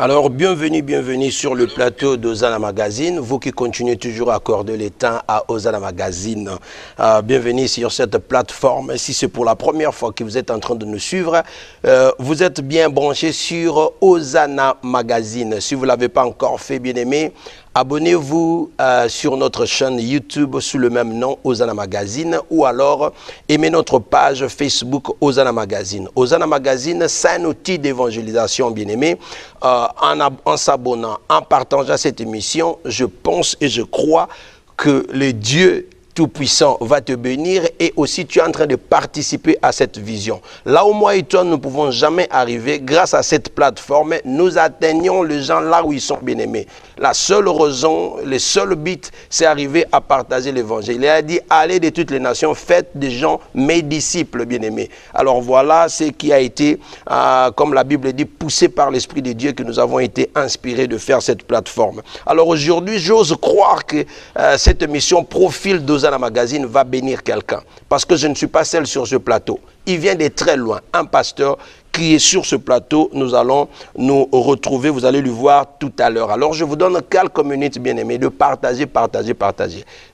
Alors, bienvenue sur le plateau d'Hosanna Magazine. Vous qui continuez toujours à accorder le temps à Hosanna Magazine, bienvenue sur cette plateforme. Si c'est pour la première fois que vous êtes en train de nous suivre, vous êtes bien branchés sur Hosanna Magazine. Si vous ne l'avez pas encore fait, bien aimé, abonnez-vous sur notre chaîne YouTube sous le même nom, Hosanna Magazine, ou alors aimez notre page Facebook Hosanna Magazine. Hosanna Magazine, c'est un outil d'évangélisation, bien aimé. En s'abonnant, en partageant cette émission, je pense et je crois que le Dieu Tout-Puissant va te bénir et aussi tu es en train de participer à cette vision. Là où moi et toi, nous ne pouvons jamais arriver, grâce à cette plateforme, nous atteignons les gens là où ils sont bien-aimés. La seule raison, le seul but, c'est arriver à partager l'évangile. Il a dit, allez de toutes les nations, faites des gens mes disciples bien-aimés. Alors voilà ce qui a été, comme la Bible dit, poussé par l'Esprit de Dieu que nous avons été inspirés de faire cette plateforme. Alors aujourd'hui, j'ose croire que cette émission Profil d'Hosanna Magazine va bénir quelqu'un. Parce que je ne suis pas seul sur ce plateau. Il vient de très loin. Un pasteur qui est sur ce plateau, nous allons nous retrouver. Vous allez le voir tout à l'heure. Alors, je vous donne quelques minutes, bien-aimés, de partager.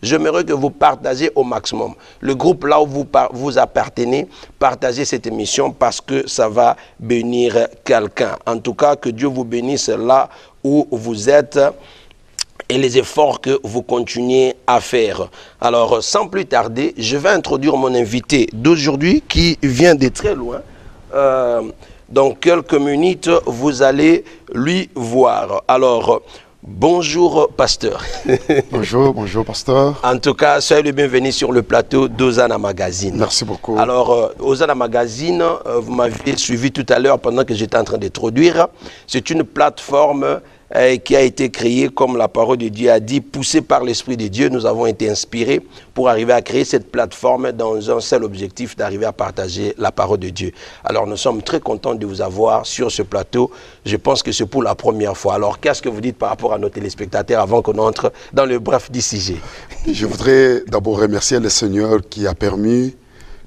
J'aimerais que vous partagez au maximum. Le groupe là où vous appartenez, partagez cette émission parce que ça va bénir quelqu'un. En tout cas, que Dieu vous bénisse là où vous êtes et les efforts que vous continuez à faire. Alors, sans plus tarder, je vais introduire mon invité d'aujourd'hui qui vient de très loin. Dans quelques minutes, vous allez lui voir. Alors, bonjour, pasteur. Bonjour, pasteur. En tout cas, soyez le bienvenu sur le plateau d'Hosanna Magazine. Merci beaucoup. Alors, Hosanna Magazine, vous m'avez suivi tout à l'heure pendant que j'étais en train d'introduire. C'est une plateforme qui a été créée, comme la parole de Dieu a dit, poussée par l'Esprit de Dieu. Nous avons été inspirés pour arriver à créer cette plateforme dans un seul objectif, d'arriver à partager la parole de Dieu. Alors, nous sommes très contents de vous avoir sur ce plateau. Je pense que c'est pour la première fois. Alors, qu'est-ce que vous dites par rapport à nos téléspectateurs avant qu'on entre dans le bref du sujet? Je voudrais d'abord remercier le Seigneur qui a permis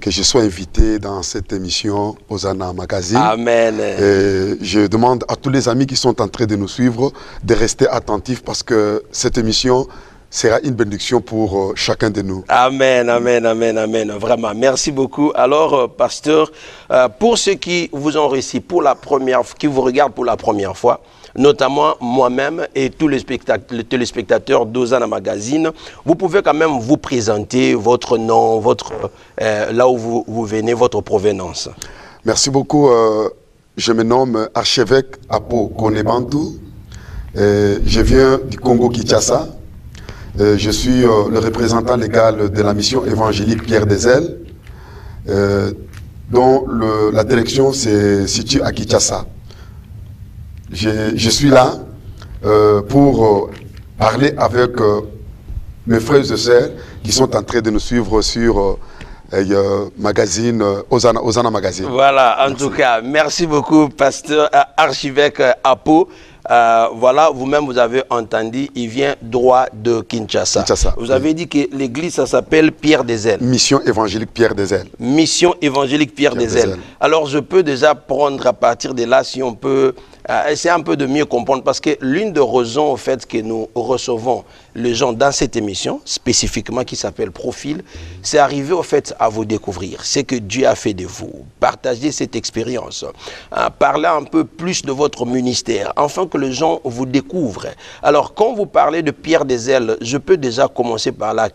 que je sois invité dans cette émission Hosanna Magazine. Amen. Et je demande à tous les amis qui sont en train de nous suivre de rester attentifs parce que cette émission sera une bénédiction pour chacun de nous. Amen, amen, amen, amen. Vraiment, merci beaucoup. Alors, pasteur, pour ceux qui vous ont reçu pour la première fois, qui vous regardent pour la première fois, notamment moi-même et tous les téléspectateurs d'Hosanna Magazine, vous pouvez quand même vous présenter votre nom, là où vous venez, votre provenance. Merci beaucoup. Je me nomme Archevêque Apo Konebantu. Je viens du Congo-Kinshasa. Je suis le représentant légal de la mission évangélique Pierre des Ailes, dont la direction se situe à Kinshasa. Je suis là pour parler avec mes frères et sœurs qui sont en train de nous suivre sur magazine, Hosanna Magazine. Voilà, en tout cas, merci beaucoup, pasteur Archevêque Apo. Voilà, vous-même, vous avez entendu, il vient droit de Kinshasa. Vous avez dit que l'église, ça s'appelle Pierre des Ailes. Mission évangélique Pierre des Ailes. Mission évangélique Pierre des Ailes. Alors, je peux déjà prendre à partir de là, si on peut essayer un peu de mieux comprendre, parce que l'une des raisons au fait que nous recevons les gens dans cette émission, spécifiquement qui s'appelle Profil, c'est arriver au fait à vous découvrir ce que Dieu a fait de vous, partager cette expérience, parler un peu plus de votre ministère, afin que les gens vous découvrent. Alors, quand vous parlez de Pierre des Ailes, je peux déjà commencer par là.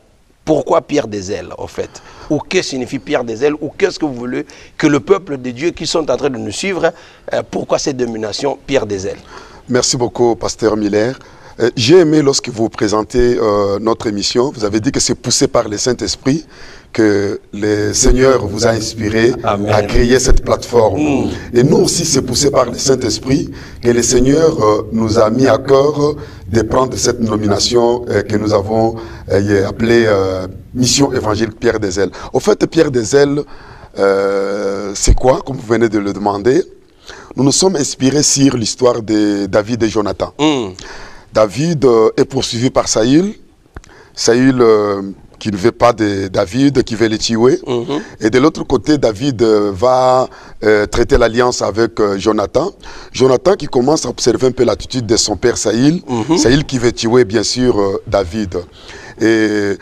Pourquoi Pierre des Ailes, en fait? Ou que signifie Pierre des Ailes? Ou qu'est-ce que vous voulez que le peuple de Dieu qui sont en train de nous suivre, pourquoi cette dénomination Pierre des Ailes? Merci beaucoup, pasteur Miller. J'ai aimé lorsque vous présentez notre émission, vous avez dit que c'est poussé par le Saint-Esprit que le Seigneur vous a inspiré à créer cette plateforme. Et nous aussi, c'est poussé par le Saint-Esprit que le Seigneur nous a mis à cœur de prendre cette nomination que nous avons appelée Mission évangélique Pierre des Ailes. Au fait, Pierre des Ailes, c'est quoi, comme vous venez de le demander? Nous nous sommes inspirés sur l'histoire de David et Jonathan. David est poursuivi par Saül. Saül qui ne veut pas de David, qui veut le tuer. Et de l'autre côté, David va traiter l'alliance avec Jonathan. Jonathan qui commence à observer un peu l'attitude de son père Saïl. Saïl qui veut tuer, bien sûr, David. Et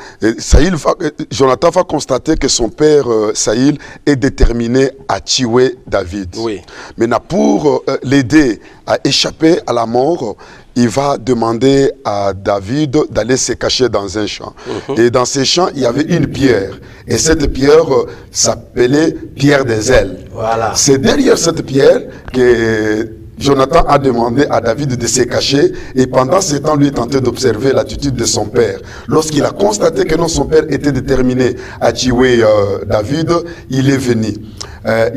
Jonathan va constater que son père Saïl est déterminé à tuer David. Oui. Maintenant, pour l'aider à échapper à la mort, il va demander à David d'aller se cacher dans un champ. Et dans ces champs, il y avait une pierre. Et cette pierre s'appelait Pierre des ailes. Voilà. C'est derrière cette pierre que Jonathan a demandé à David de se cacher, et pendant ce temps, lui est en train d'observer l'attitude de son père. Lorsqu'il a constaté que non, son père était déterminé à tuer David, il est venu.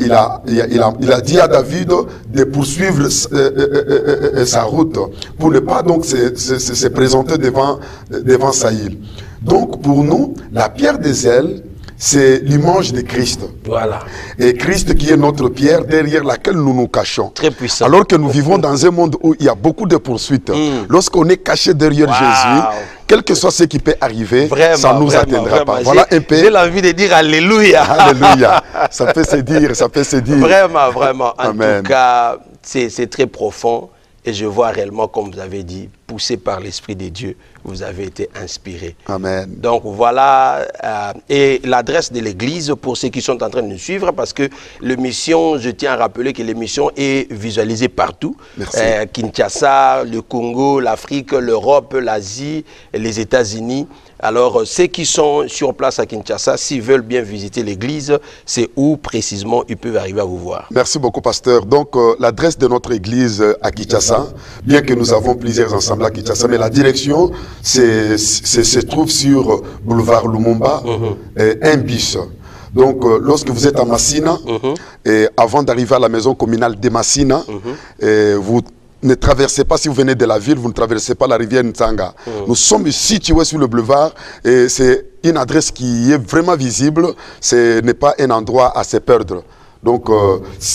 Il a dit à David de poursuivre sa route pour ne pas donc se présenter devant Saïl. Donc pour nous, la pierre des ailes, c'est l'image de Christ. Voilà. Et Christ qui est notre pierre derrière laquelle nous nous cachons. Très puissant. Alors que nous vivons dans un monde où il y a beaucoup de poursuites. Lorsqu'on est caché derrière Jésus, quel que soit ce qui peut arriver, vraiment, ça ne nous atteindra pas. Voilà un peu. J'ai l'envie de dire Alléluia. Alléluia. Ça peut se dire, ça peut se dire. Vraiment, vraiment. En Amen. tout cas, c'est très profond. Et je vois réellement, comme vous avez dit, poussé par l'Esprit de Dieu, vous avez été inspiré. Amen. Donc voilà, et l'adresse de l'église pour ceux qui sont en train de nous suivre, parce que l'émission, je tiens à rappeler que l'émission est visualisée partout. Merci. Kinshasa, le Congo, l'Afrique, l'Europe, l'Asie, les États-Unis. Alors, ceux qui sont sur place à Kinshasa, s'ils veulent bien visiter l'église, c'est où précisément ils peuvent arriver à vous voir? Merci beaucoup, pasteur. Donc, l'adresse de notre église à Kinshasa, bien que nous avons plusieurs ensembles à Kinshasa, mais la direction se trouve sur boulevard Lumumba, un bis. Donc, lorsque vous êtes à Massina, et avant d'arriver à la maison communale de Massina, vous ne traversez pas, si vous venez de la ville, vous ne traversez pas la rivière Ntanga. Nous sommes situés sur le boulevard et c'est une adresse qui est vraiment visible. Ce n'est pas un endroit à se perdre. Donc,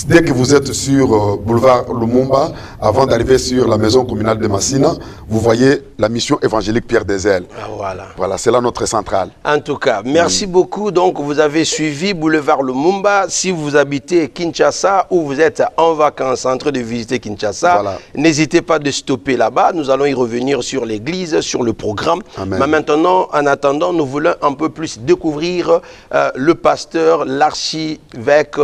dès que vous êtes sur boulevard Lumumba, avant d'arriver sur la maison communale de Massina, vous voyez la mission évangélique Pierre des Ailes. Ah, voilà. Voilà, c'est là notre centrale. En tout cas, merci beaucoup. Donc, vous avez suivi boulevard Lumumba. Si vous habitez Kinshasa ou vous êtes en vacances en train de visiter Kinshasa, voilà, n'hésitez pas de stopper là-bas. Nous allons y revenir sur l'église, sur le programme. Amen. Mais maintenant, en attendant, nous voulons un peu plus découvrir le pasteur, l'archevêque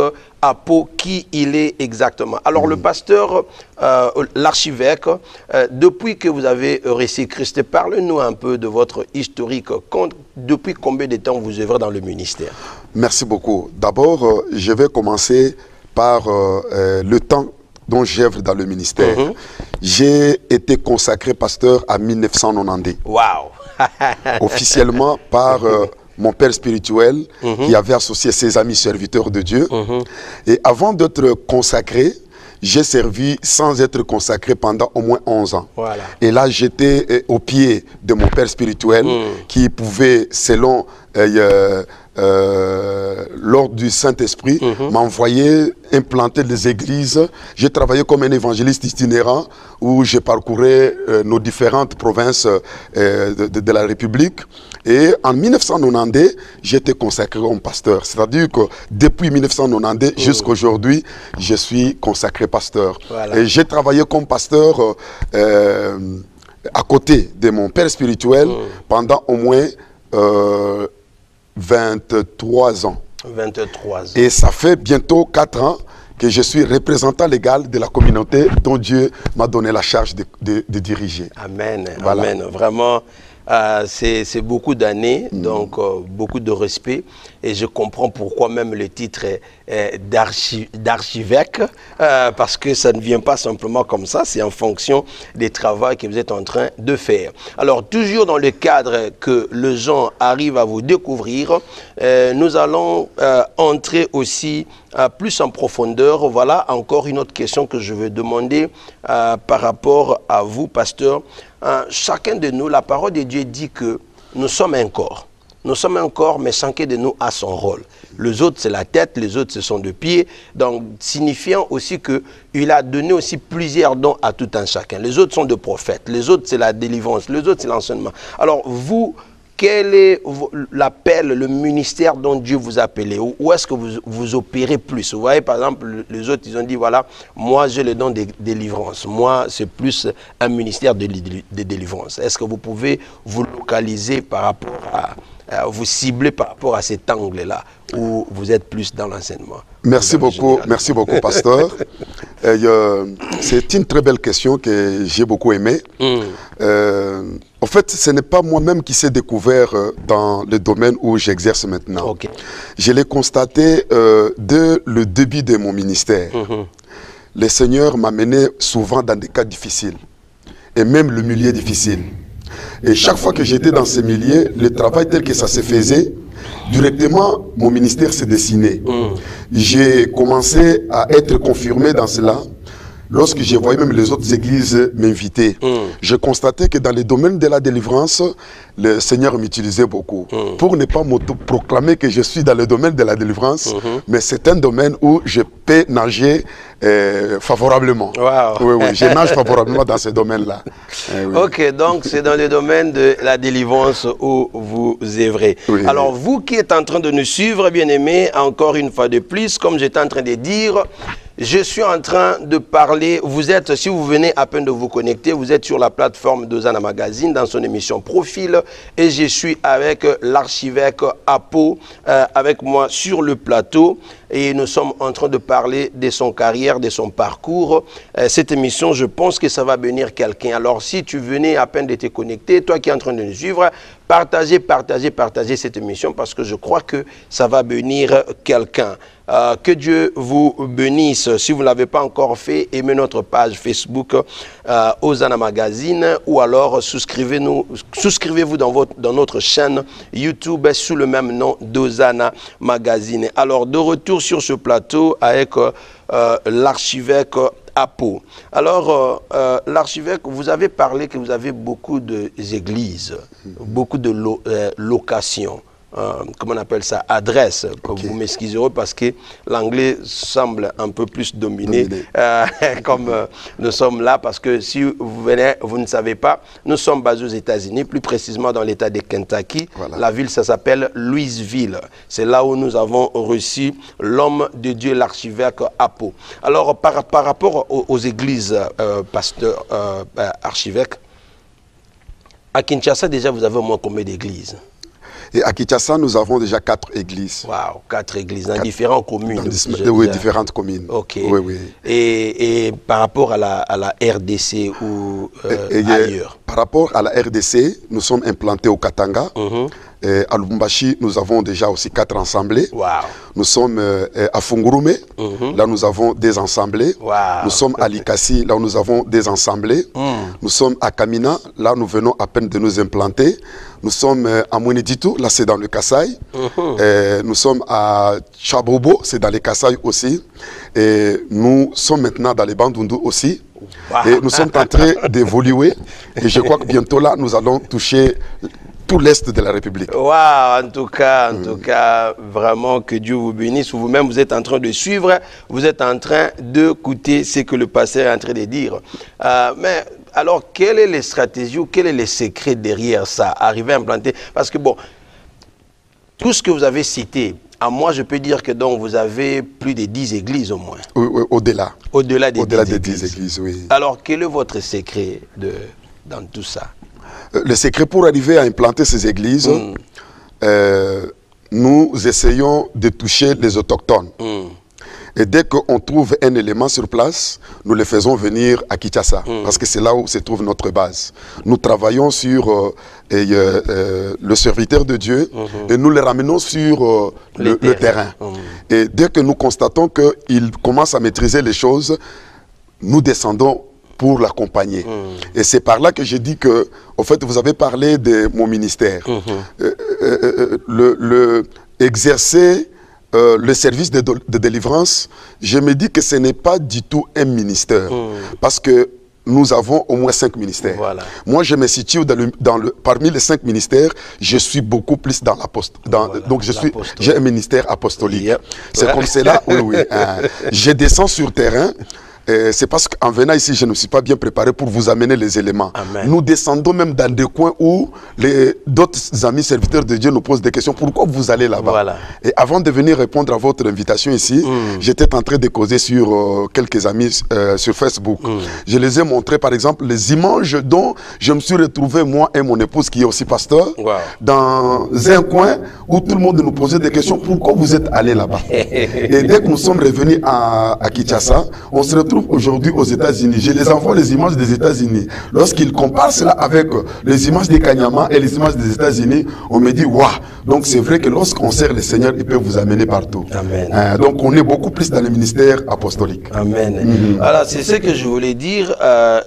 Apo, qui il est exactement. Alors, le pasteur, l'archevêque, depuis que vous avez reçu Christ, parlez-nous un peu de votre historique. Depuis combien de temps vous œuvrez dans le ministère? Merci beaucoup. D'abord, je vais commencer par le temps dont j'œuvre dans le ministère. J'ai été consacré pasteur en 1990. Waouh! Officiellement par mon père spirituel qui avait associé ses amis serviteurs de Dieu. Et avant d'être consacré, j'ai servi sans être consacré pendant au moins 11 ans. Voilà. Et là, j'étais au pied de mon père spirituel qui pouvait, selon l'ordre du Saint-Esprit, m'envoyer implanter des églises. J'ai travaillé comme un évangéliste itinérant où je parcourais nos différentes provinces de la République. Et en 1990, j'étais consacré comme pasteur. C'est-à-dire que depuis 1990 jusqu'à aujourd'hui, je suis consacré pasteur. Voilà. Et j'ai travaillé comme pasteur à côté de mon père spirituel pendant au moins 23 ans. 23 ans. Et ça fait bientôt 4 ans que je suis représentant légal de la communauté dont Dieu m'a donné la charge de diriger. Amen. Voilà. Amen. Vraiment, c'est beaucoup d'années, donc beaucoup de respect. Et je comprends pourquoi même le titre est d'archivêque, parce que ça ne vient pas simplement comme ça, c'est en fonction des travaux que vous êtes en train de faire. Alors, toujours dans le cadre que les gens arrivent à vous découvrir, nous allons entrer aussi plus en profondeur. Voilà encore une autre question que je veux demander par rapport à vous, pasteur. Chacun de nous, la parole de Dieu dit que nous sommes un corps. Nous sommes un corps, mais chacun de nous a son rôle. Les autres, c'est la tête, les autres, ce sont les pieds. Donc, signifiant aussi qu'il a donné aussi plusieurs dons à tout un chacun. Les autres sont des prophètes, les autres, c'est la délivrance, les autres, c'est l'enseignement. Alors, vous, quel est l'appel, le ministère dont Dieu vous a appelé? Où est-ce que vous opérez plus? Vous voyez, par exemple, les autres, ils ont dit, voilà, moi, j'ai le don de délivrance. Moi, c'est plus un ministère de délivrance. Est-ce que vous pouvez vous localiser par rapport à vous cibler par rapport à cet angle-là, où vous êtes plus dans l'enseignement? Merci beaucoup, pasteur. C'est une très belle question que j'ai beaucoup aimée. En fait, ce n'est pas moi-même qui s'est découvert dans le domaine où j'exerce maintenant. Okay. Je l'ai constaté dès le début de mon ministère. Le Seigneur m'a mené souvent dans des cas difficiles, et même le milieu difficile. Et chaque fois que j'étais dans ces milieux, le travail tel que ça se faisait, directement, mon ministère s'est dessiné. J'ai commencé à être confirmé dans cela. Lorsque je voyais même les autres églises m'inviter, je constatais que dans le domaine de la délivrance, le Seigneur m'utilisait beaucoup. Pour ne pas m'auto-proclamer que je suis dans le domaine de la délivrance, mais c'est un domaine où je peux nager favorablement. Wow. Oui, je nage favorablement dans ce domaine-là. Oui. Ok, donc c'est dans le domaine de la délivrance où vous œuvrez. Oui. Alors vous qui êtes en train de nous suivre, bien-aimés, encore une fois de plus, comme j'étais en train de dire, je suis en train de parler, vous êtes, si vous venez à peine de vous connecter, vous êtes sur la plateforme d'Hosanna Magazine dans son émission Profil, et je suis avec l'archevêque Apo, avec moi sur le plateau, et nous sommes en train de parler de son carrière, de son parcours. Cette émission, je pense que ça va bénir quelqu'un. Alors si tu venais à peine de te connecter, toi qui es en train de nous suivre, partagez cette émission, parce que je crois que ça va bénir quelqu'un. Que Dieu vous bénisse. Si vous ne l'avez pas encore fait, aimez notre page Facebook Hosanna Magazine, ou alors souscrivez-vous dans notre chaîne YouTube sous le même nom d'Hosanna Magazine. Alors de retour sur ce plateau avec l'archevêque Apo. Alors l'archevêque, vous avez parlé que vous avez beaucoup d'églises, beaucoup de locations. Comment on appelle ça, adresse. Okay. Vous m'excuserez parce que l'anglais semble un peu plus dominé. Comme nous sommes là, parce que si vous venez, vous ne savez pas, nous sommes basés aux États-Unis, plus précisément dans l'État de Kentucky. Voilà. La ville, ça s'appelle Louisville. C'est là où nous avons reçu l'homme de Dieu, l'archevêque Apo. Alors, par rapport aux églises, pasteur, archevêque, à Kinshasa, déjà, vous avez au moins combien d'églises? Et à Kinshasa, nous avons déjà 4 églises. Waouh, 4 églises dans différentes communes. Oui, différentes communes. Ok. Oui, oui. Et par rapport à la RDC ou ailleurs? Par rapport à la RDC, nous sommes implantés au Katanga. À Lubumbashi, nous avons déjà aussi 4 assemblées. Wow. Nous sommes à Fungurume, là nous avons des assemblées. Wow. Nous sommes à Likasi, là nous avons des assemblées. Nous sommes à Kamina, là nous venons à peine de nous implanter. Nous sommes à Mweneditu, là c'est dans le Kasaï. Nous sommes à Chabobo, c'est dans le Kasaï aussi. Et nous sommes maintenant dans les Bandundu aussi. Wow. Et nous sommes en train d'évoluer. Et je crois que bientôt là, nous allons toucher tout l'Est de la République. Waouh, en tout cas, vraiment que Dieu vous bénisse. Vous-même, vous êtes en train de suivre, vous êtes en train d'écouter ce que le pasteur est en train de dire. Mais alors, quelle est les stratégies ou quel est le secret derrière ça, arriver à implanter? Parce que bon, tout ce que vous avez cité, à moi, je peux dire que donc vous avez plus de 10 églises au moins. Oui, au-delà. Au-delà des 10 églises, oui. Alors, quel est votre secret dans tout ça? Le secret pour arriver à implanter ces églises, nous essayons de toucher les autochtones. Et dès qu'on trouve un élément sur place, nous le faisons venir à Kinshasa, parce que c'est là où se trouve notre base. Nous travaillons sur le serviteur de Dieu et nous le ramenons sur le terrain. Et dès que nous constatons qu'il commence à maîtriser les choses, nous descendons pour l'accompagner. Et c'est par là que j'ai dit que, en fait, vous avez parlé de mon ministère. Exercer le service de délivrance, je me dis que ce n'est pas du tout un ministère. Parce que nous avons au moins 5 ministères. Voilà. Moi, je me situe parmi les 5 ministères, je suis beaucoup plus dans l'apostolique. Donc, j'ai un ministère apostolique. C'est comme cela, oui. Je descends sur terrain. c'est parce qu'en venant ici, je ne me suis pas bien préparé pour vous amener les éléments. Amen. Nous descendons même dans des coins où d'autres amis serviteurs de Dieu nous posent des questions. Pourquoi vous allez là-bas? Voilà. Et avant de venir répondre à votre invitation ici, j'étais en train de causer sur quelques amis sur Facebook. Je les ai montré, par exemple, les images dont je me suis retrouvé, moi et mon épouse, qui est aussi pasteur, dans un coin où tout le monde nous posait des questions. Pourquoi vous êtes allé là-bas? Et dès que nous sommes revenus à Kinshasa, on se retrouve aujourd'hui aux États-Unis. Je les envoie les images des États-Unis. Lorsqu'ils comparent cela avec les images des Kanyama et les images des États-Unis, on me dit, waouh! Donc c'est vrai que lorsqu'on sert le Seigneur, il peut vous amener partout. Amen. Donc on est beaucoup plus dans le ministère apostolique. Amen. Alors c'est ce que je voulais dire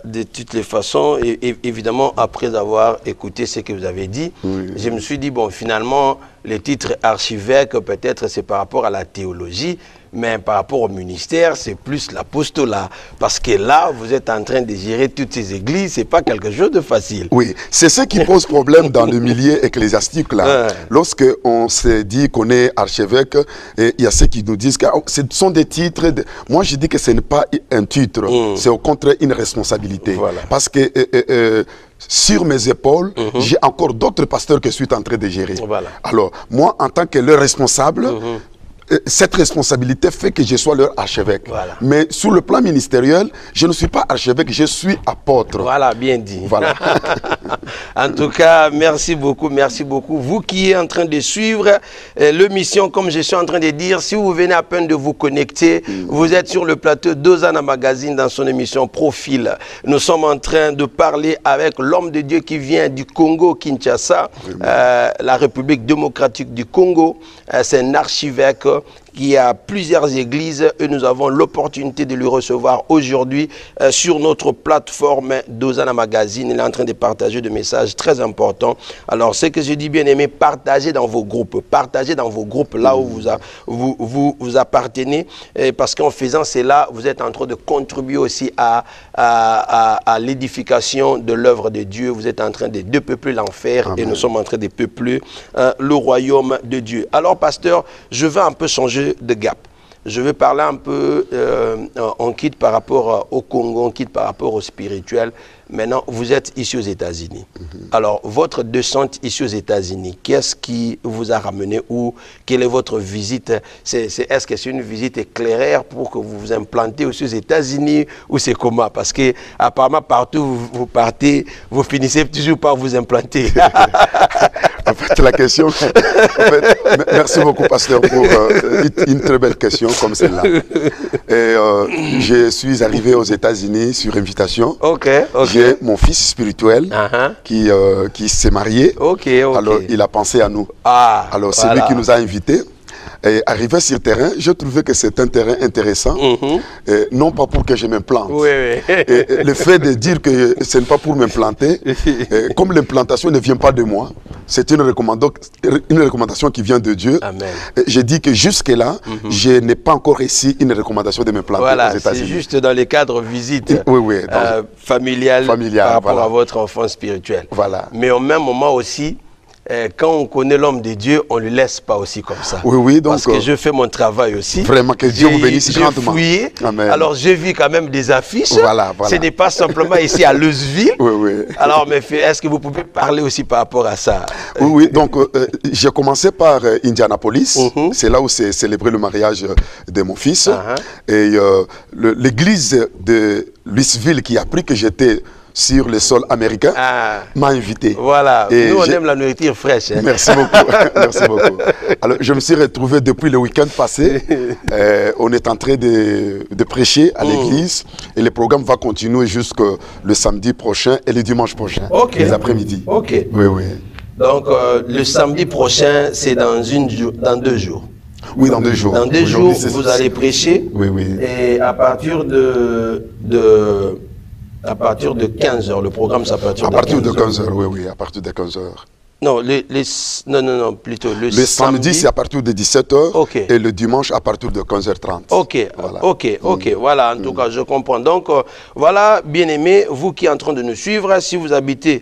de toutes les façons. Et évidemment, après avoir écouté ce que vous avez dit, je me suis dit, bon, finalement, le titre archevêque, peut-être c'est par rapport à la théologie, mais par rapport au ministère, c'est plus l'apostolat. Parce que là, vous êtes en train de gérer toutes ces églises, c'est pas quelque chose de facile. Oui, c'est ce qui pose problème dans le milieu ecclésiastique là. Lorsque on se dit qu'on est archevêque, il y a ceux qui nous disent que ce sont des titres. Moi, je dis que ce n'est pas un titre, c'est au contraire une responsabilité. Voilà. Parce que sur mes épaules, j'ai encore d'autres pasteurs que je suis en train de gérer. Voilà. Alors, moi, en tant que leur responsable, cette responsabilité fait que je sois leur archevêque. Voilà. Mais sur le plan ministériel, je ne suis pas archevêque, je suis apôtre. Voilà, bien dit. Voilà. En tout cas, merci beaucoup, merci beaucoup. Vous qui êtes en train de suivre l'émission, comme je suis en train de dire, si vous venez à peine de vous connecter, vous êtes sur le plateau d'Hosanna Magazine dans son émission Profil. Nous sommes en train de parler avec l'homme de Dieu qui vient du Congo, Kinshasa, la République démocratique du Congo. C'est un archevêque qui a plusieurs églises et nous avons l'opportunité de le recevoir aujourd'hui sur notre plateforme d'Hosanna Magazine. Il est en train de partager des messages très importants. Alors, ce que je dis, bien aimé, partagez dans vos groupes. Partagez dans vos groupes là où vous appartenez. Parce qu'en faisant cela, vous êtes en train de contribuer aussi à l'édification de l'œuvre de Dieu. Vous êtes en train de peupler l'enfer et nous sommes en train de peupler le royaume de Dieu. Alors, pasteur, je veux un peu changer de gap. Je vais parler un peu, on quitte par rapport au Congo, on quitte par rapport au spirituel. Maintenant, vous êtes ici aux États-Unis. Alors, votre descente ici aux États-Unis, qu'est-ce qui vous a ramené ou quelle est votre visite? Est-ce que c'est une visite éclairaire pour que vous vous implantez aussi aux États-Unis ou c'est comment? Parce que apparemment, partout où vous partez, vous finissez toujours par vous implanter. En fait, la question... merci beaucoup, pasteur, pour une très belle question comme celle-là. Je suis arrivé aux États-Unis sur invitation. J'ai mon fils spirituel qui s'est marié. Alors, il a pensé à nous. Alors, c'est lui qui nous a invités. Et arrivé sur le terrain, je trouvais que c'est un terrain intéressant, non pas pour que je m'implante. Le fait de dire que ce n'est pas pour m'implanter, comme l'implantation ne vient pas de moi, c'est une recommandation qui vient de Dieu. J'ai dit que jusque-là, je n'ai pas encore reçu une recommandation de m'implanter aux États-Unis. C'est juste dans les cadres visite familiale par rapport à votre enfant spirituel. Mais au même moment aussi, quand on connaît l'homme de Dieu, on ne le laisse pas aussi comme ça. Donc, parce que je fais mon travail aussi. Vraiment, que Dieu vous bénisse grandement. J'ai fouillé. Alors, j'ai vu quand même des affiches. Ce n'est pas simplement ici à Louisville. Alors, mais est-ce que vous pouvez parler aussi par rapport à ça? Donc, j'ai commencé par Indianapolis. C'est là où s'est célébré le mariage de mon fils. Et l'église de Louisville qui a appris que j'étais sur le sol américain, m'a invité. Voilà, et nous on aime la nourriture fraîche. Merci beaucoup, merci beaucoup. Alors, je me suis retrouvé depuis le week-end passé. On est en train de prêcher à l'église et le programme va continuer jusqu'au le samedi prochain et le dimanche prochain, les après-midi. Donc, le samedi prochain, c'est dans 2 jours. Oui, dans 2 jours. Dans 2 jours, vous allez prêcher. Et à partir à partir de 15h, le programme, ça peut être à partir de 15h, à partir de 15h. Non, non, plutôt le samedi, c'est à partir de 17h et le dimanche à partir de 15h30. Voilà, en tout cas, je comprends. Donc, voilà, bien-aimés, vous qui êtes en train de nous suivre, si vous habitez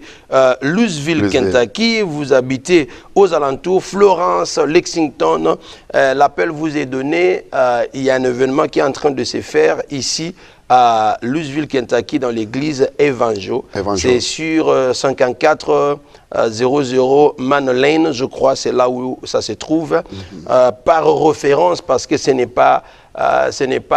Louisville, Kentucky, vous habitez aux alentours, Florence, Lexington, l'appel vous est donné, il y a un événement qui est en train de se faire ici à Louisville, Kentucky, dans l'église Evangel. C'est sur 54 00 Man Lane, je crois, c'est là où ça se trouve. Par référence, parce que ce n'est pas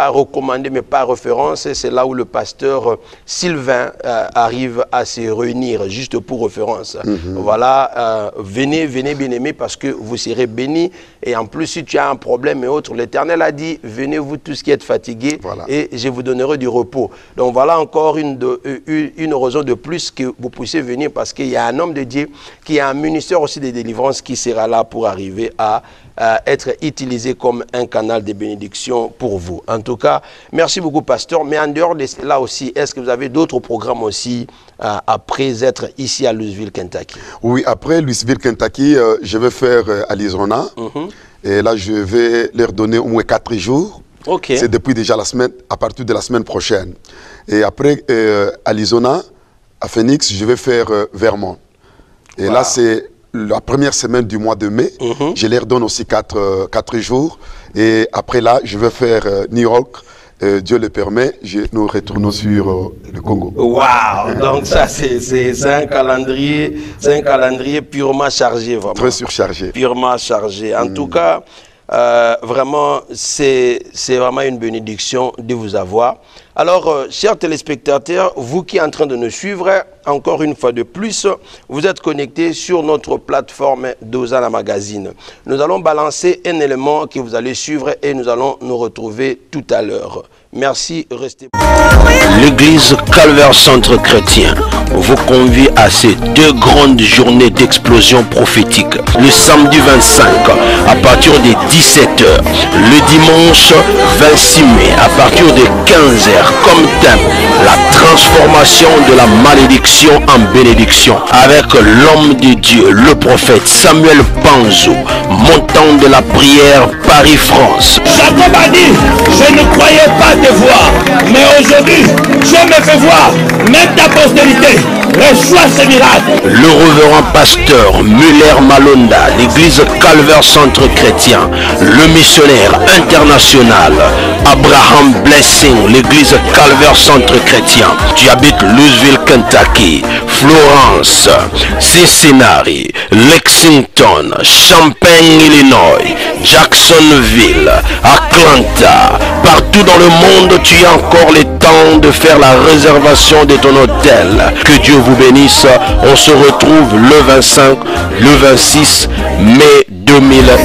recommandé, mais par référence, c'est là où le pasteur Sylvain arrive à se réunir, juste pour référence. Voilà, venez, bien-aimés, parce que vous serez bénis. Et en plus, si tu as un problème et autres, l'Éternel a dit, venez vous tous qui êtes fatigués, et je vous donnerai du repos. Donc voilà encore une raison de plus que vous puissiez venir, parce qu'il y a un homme de Dieu qui a un ministère aussi de délivrance qui sera là pour arriver à être utilisé comme un canal de bénédiction pour vous. En tout cas, merci beaucoup, pasteur. Mais en dehors de cela aussi, est-ce que vous avez d'autres programmes aussi après être ici à Louisville, Kentucky? Oui, après Louisville, Kentucky, je vais faire Arizona. Et là, je vais leur donner au moins 4 jours. C'est depuis déjà la semaine, à partir de la semaine prochaine. Et après Arizona, à Phoenix, je vais faire Vermont. Et là, c'est la première semaine du mois de mai. Je leur donne aussi 4 jours. Et après là, je vais faire New York. Dieu le permet, nous retournons sur le Congo. Waouh! Donc ça, c'est un calendrier purement chargé. Vraiment. Très surchargé. Purement chargé. En tout cas, vraiment, c'est vraiment une bénédiction de vous avoir. Alors, chers téléspectateurs, vous qui êtes en train de nous suivre, encore une fois de plus, vous êtes connectés sur notre plateforme d'Hosanna Magazine. Nous allons balancer un élément que vous allez suivre et nous allons nous retrouver tout à l'heure. Merci, restez. L'église Calvaire Centre Chrétien vous convie à ces 2 grandes journées d'explosion prophétique. Le samedi 25 à partir de 17h, le dimanche 26 mai à partir de 15h, comme thème, la transformation de la malédiction en bénédiction, avec l'homme de Dieu, le prophète Samuel Panzo, montant de la prière Paris-France. Jacob a dit, je ne croyais pas te voir, mais aujourd'hui, je me fais voir, même ta postérité reçoit ce miracle. Le révérend pasteur Muller Malonda, l'église Calvaire Centre Chrétien, le missionnaire international Abraham Blessing, l'église Calvaire Centre Chrétien. Tu habites Louisville, Kentucky, Florence, Cincinnati, Lexington, Champaign, Illinois, Jacksonville, Atlanta. Partout dans le monde, tu as encore le temps de faire la réservation de ton hôtel. Que Dieu vous bénisse. On se retrouve le 25, le 26 mai 2019.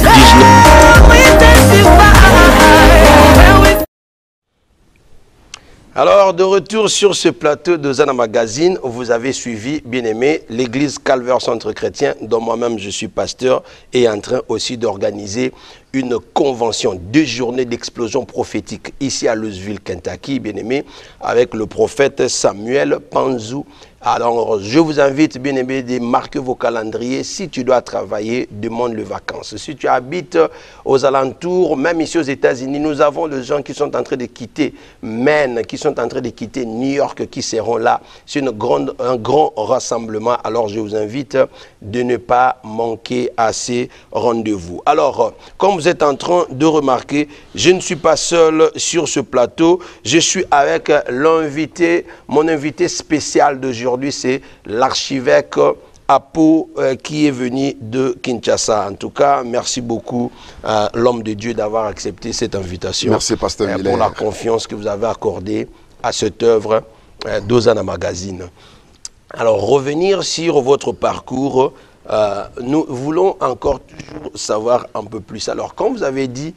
Alors, de retour sur ce plateau de Hosanna Magazine, vous avez suivi, bien aimé, l'église Calvaire Centre Chrétien, dont moi-même je suis pasteur, et en train aussi d'organiser une convention, 2 journées d'explosion prophétique ici à Louisville, Kentucky, bien aimé, avec le prophète Samuel Panzo. Alors, je vous invite, bien aimé, de marquer vos calendriers. Si tu dois travailler, demande les vacances. Si tu habites aux alentours, même ici aux États-Unis, nous avons des gens qui sont en train de quitter Maine, qui sont en train de quitter New York, qui seront là. C'est un grand rassemblement. Alors, je vous invite de ne pas manquer à ces rendez-vous. Alors, comme vous êtes en train de remarquer, je ne suis pas seul sur ce plateau. Je suis avec l'invité, mon invité spécial d'aujourd'hui. C'est l'archevêque Apo qui est venu de Kinshasa. En tout cas, merci beaucoup l'homme de Dieu d'avoir accepté cette invitation. Merci, pasteur Miller, pour la confiance que vous avez accordée à cette œuvre d'Hosanna Magazine. Alors, revenir sur votre parcours, nous voulons encore toujours savoir un peu plus. Alors, quand vous avez dit,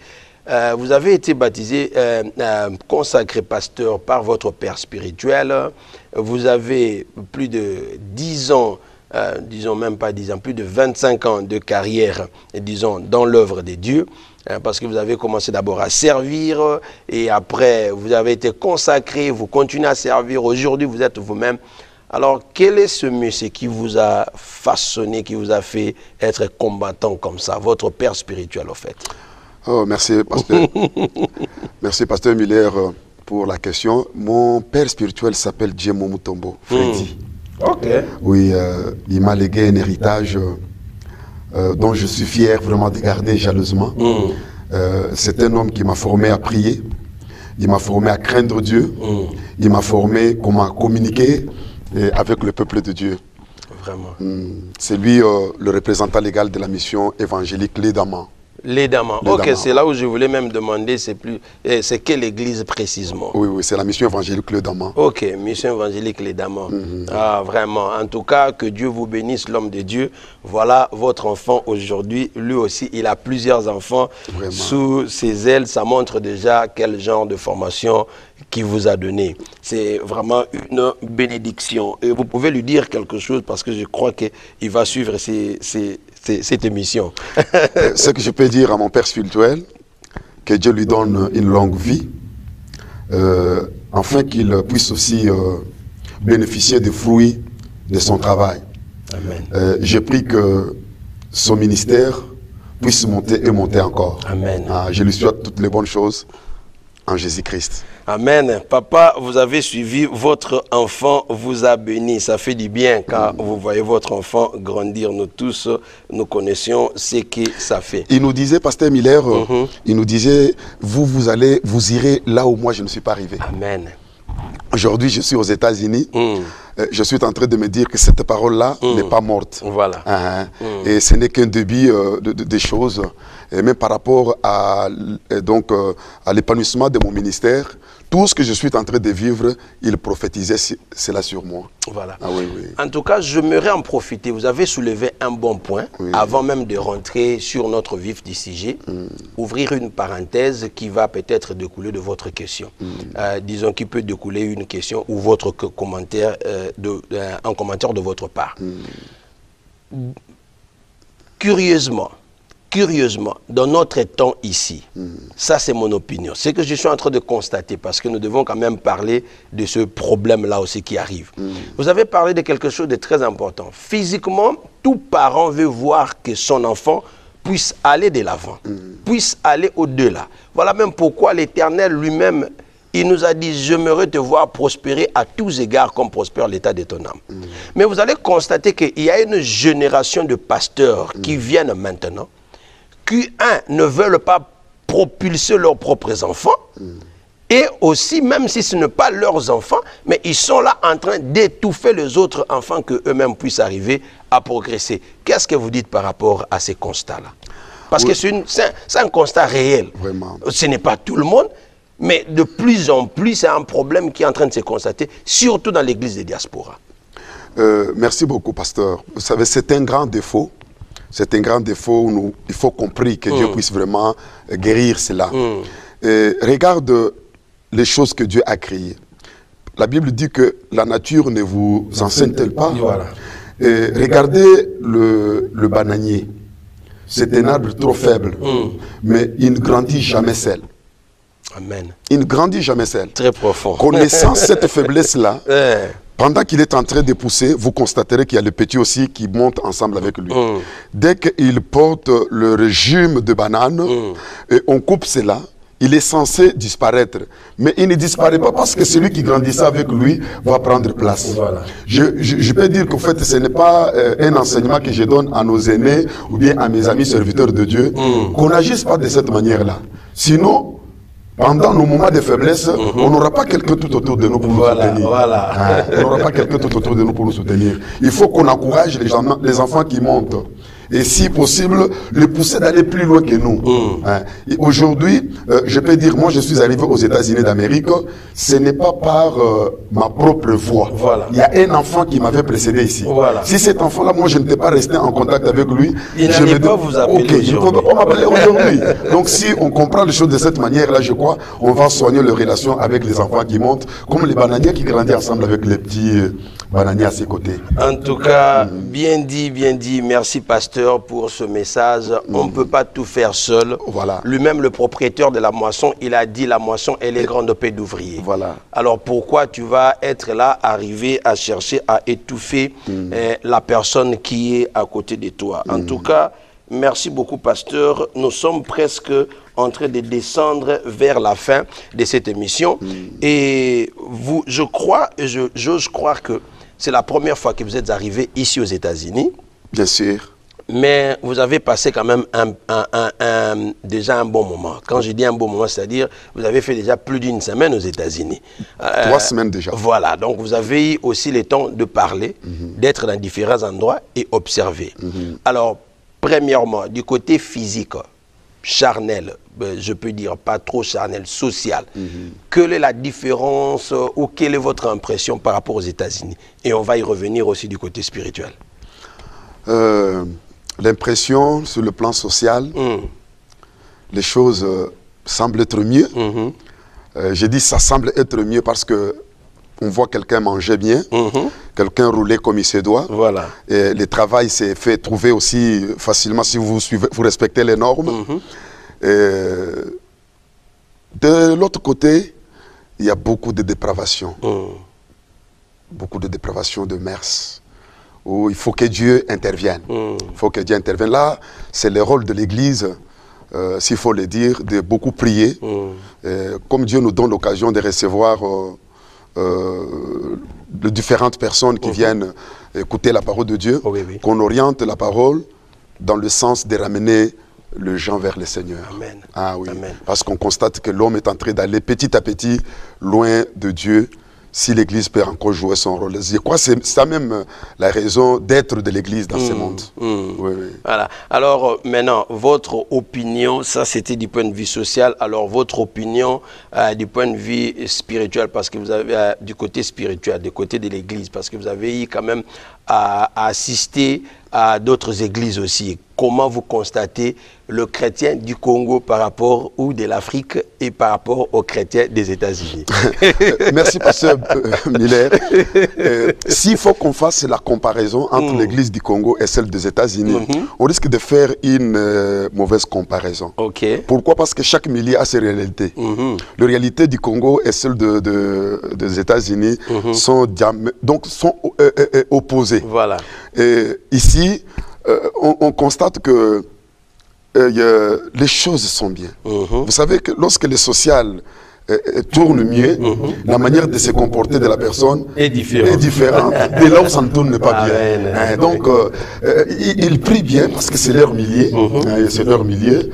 vous avez été baptisé, consacré pasteur par votre père spirituel. Vous avez plus de 10 ans, disons même pas 10 ans, plus de 25 ans de carrière, disons, dans l'œuvre de Dieu. Parce que vous avez commencé d'abord à servir et après vous avez été consacré, vous continuez à servir. Aujourd'hui, vous êtes vous-même. Alors, quel est ce monsieur qui vous a façonné, qui vous a fait être combattant comme ça, votre père spirituel, au fait? Oh, merci, pasteur. Merci, pasteur Miller, pour la question. Mon père spirituel s'appelle Djemo Mutombo, Freddy. Ok. Oui, il m'a légué un héritage dont je suis fier vraiment de garder jalousement. C'est un homme qui m'a formé à prier. Il m'a formé à craindre Dieu. Il m'a formé comment communiquer avec le peuple de Dieu. Vraiment. C'est lui le représentant légal de la mission évangélique Les Damans. Les Damans. Ok, c'est là où je voulais même demander, c'est quelle église précisément? Oui, oui, c'est la mission évangélique Les Damans. Ok, mission évangélique Les Damans. Ah, vraiment. En tout cas, que Dieu vous bénisse, l'homme de Dieu. Voilà votre enfant aujourd'hui. Lui aussi, il a plusieurs enfants sous ses ailes. Ça montre déjà quel genre de formation qu'il vous a donné. C'est vraiment une bénédiction. Et vous pouvez lui dire quelque chose parce que je crois qu'il va suivre cette émission. Ce que je peux dire à mon père spirituel, que Dieu lui donne une longue vie, afin qu'il puisse aussi bénéficier des fruits de son travail. Je prie que son ministère puisse monter et monter encore. Amen. Je lui souhaite toutes les bonnes choses en Jésus-Christ. Amen. Papa, vous avez suivi, votre enfant vous a béni. Ça fait du bien quand vous voyez votre enfant grandir. Nous tous, nous connaissions ce que ça fait. Il nous disait, Pasteur Miller, il nous disait, vous irez là où moi je ne suis pas arrivé. Amen. Aujourd'hui, je suis aux États-Unis. Je suis en train de me dire que cette parole-là n'est pas morte. Voilà. Et ce n'est qu'un début des choses. Et même par rapport à l'épanouissement de mon ministère, tout ce que je suis en train de vivre, il prophétisait cela sur moi. Voilà. Ah, oui, oui. En tout cas, j'aimerais en profiter. Vous avez soulevé un bon point, avant même de rentrer sur notre vif du sujet, ouvrir une parenthèse qui va peut-être découler de votre question. Disons qu'il peut découler une question ou votre commentaire, un commentaire de votre part. Curieusement, dans notre temps ici, ça c'est mon opinion, c'est que je suis en train de constater, parce que nous devons quand même parler de ce problème-là aussi qui arrive. Vous avez parlé de quelque chose de très important. Physiquement, tout parent veut voir que son enfant puisse aller de l'avant, puisse aller au-delà. Voilà même pourquoi l'Éternel lui-même, il nous a dit, j'aimerais te voir prospérer à tous égards comme prospère l'état de ton âme. Mais vous allez constater qu'il y a une génération de pasteurs qui viennent maintenant, qui, ne veulent pas propulser leurs propres enfants, et aussi, même si ce n'est pas leurs enfants, mais ils sont là en train d'étouffer les autres enfants qu'eux-mêmes puissent arriver à progresser. Qu'est-ce que vous dites par rapport à ces constats-là? Parce que c'est un constat réel. Vraiment. Ce n'est pas tout le monde, mais de plus en plus, c'est un problème qui est en train de se constater, surtout dans l'église des diasporas. Merci beaucoup, pasteur. Vous savez, c'est un grand défaut. C'est un grand défaut. Il faut comprendre que Dieu puisse vraiment guérir cela. Regarde les choses que Dieu a créées. La Bible dit que la nature ne vous enseigne-t-elle pas? Voilà. Regardez le bananier. C'est un arbre trop faible, mais il ne grandit jamais seul. Amen. Il ne grandit jamais seul. Très profond. Connaissant cette faiblesse-là, pendant qu'il est en train de pousser, vous constaterez qu'il y a le petit aussi qui monte ensemble avec lui. Dès qu'il porte le régime de banane, et on coupe cela, il est censé disparaître. Mais il ne disparaît pas parce que celui qui grandissait avec lui va prendre place. Voilà. Je peux dire qu'en fait, ce n'est pas un enseignement que je donne à nos aînés ou bien à mes amis serviteurs de Dieu, qu'on n'agisse pas de cette manière-là. Sinon, pendant nos moments de faiblesse, on n'aura pas quelqu'un tout autour de nous pour nous soutenir. On n'aura pas quelqu'un tout autour de nous pour nous soutenir. Il faut qu'on encourage les enfants qui montent. Et si possible, les pousser d'aller plus loin que nous. Aujourd'hui, je peux dire, moi je suis arrivé aux États-Unis d'Amérique, ce n'est pas par ma propre voix. Voilà. Il y a un enfant qui m'avait précédé ici. Voilà. Si cet enfant-là, moi je n'étais pas resté en contact avec lui, il je n'allait pas vous appeler aujourd'hui. On m'appelait aujourd'hui. Donc si on comprend les choses de cette manière-là, je crois, on va soigner les relations avec les enfants qui montent, comme les bananiers qui grandissent ensemble avec les petits bananiers à ses côtés. En tout cas, bien dit, merci pasteur pour ce message. On ne peut pas tout faire seul. Voilà. Lui-même, le propriétaire de la moisson, il a dit la moisson, elle est grande paix d'ouvriers. Voilà. Alors pourquoi tu vas être là, arriver à chercher à étouffer la personne qui est à côté de toi? En tout cas, merci beaucoup pasteur. Nous sommes presque en train de descendre vers la fin de cette émission. Et vous, je crois, et j'ose croire que c'est la première fois que vous êtes arrivé ici aux États-Unis. Bien sûr. Mais vous avez passé quand même déjà un bon moment. Quand je dis un bon moment, c'est-à-dire vous avez fait déjà plus d'une semaine aux États-Unis. 3 semaines déjà. Voilà, donc vous avez eu aussi le temps de parler, d'être dans différents endroits et observer. Alors, premièrement, du côté physique, charnel, je peux dire pas trop charnel, social, quelle est la différence ou quelle est votre impression par rapport aux États-Unis? Et on va y revenir aussi du côté spirituel. L'impression sur le plan social, les choses semblent être mieux. Je dis ça semble être mieux parce que on voit quelqu'un manger bien, quelqu'un rouler comme il se doit. Voilà. Et le travail s'est fait trouver aussi facilement si vous respectez les normes. De l'autre côté, il y a beaucoup de dépravation. Beaucoup de dépravation de mœurs. Où il faut que Dieu intervienne. Il faut que Dieu intervienne. Là, c'est le rôle de l'Église, s'il faut le dire, de beaucoup prier. Comme Dieu nous donne l'occasion de recevoir de différentes personnes qui viennent écouter la parole de Dieu, qu'on oriente la parole dans le sens de ramener les gens vers le Seigneur. Amen. Ah oui. Amen. Parce qu'on constate que l'homme est en train d'aller petit à petit loin de Dieu. Si l'Église peut encore jouer son rôle. Je crois que c'est ça même la raison d'être de l'Église dans ce monde. Oui. Voilà. Alors maintenant, votre opinion, ça c'était du point de vue social, alors votre opinion du point de vue spirituel, parce que vous avez du côté spirituel, du côté de l'Église, parce que vous avez eu quand même à assister à d'autres églises aussi. Comment vous constatez le chrétien du Congo par rapport, ou de l'Afrique, et par rapport aux chrétiens des États-Unis? Merci, pasteur Miller. S'il faut qu'on fasse la comparaison entre l'église du Congo et celle des États-Unis, on risque de faire une mauvaise comparaison. Pourquoi? Parce que chaque milieu a ses réalités. La réalité du Congo et celle des États-Unis sont opposées. Voilà. Ici, on constate que les choses sont bien. Vous savez que lorsque le social tourne mieux, la manière de se comporter de la personne est différente. Et là où ça ne tourne pas bien. Donc, ils prient bien parce que c'est leur milieu. C'est leur milieu.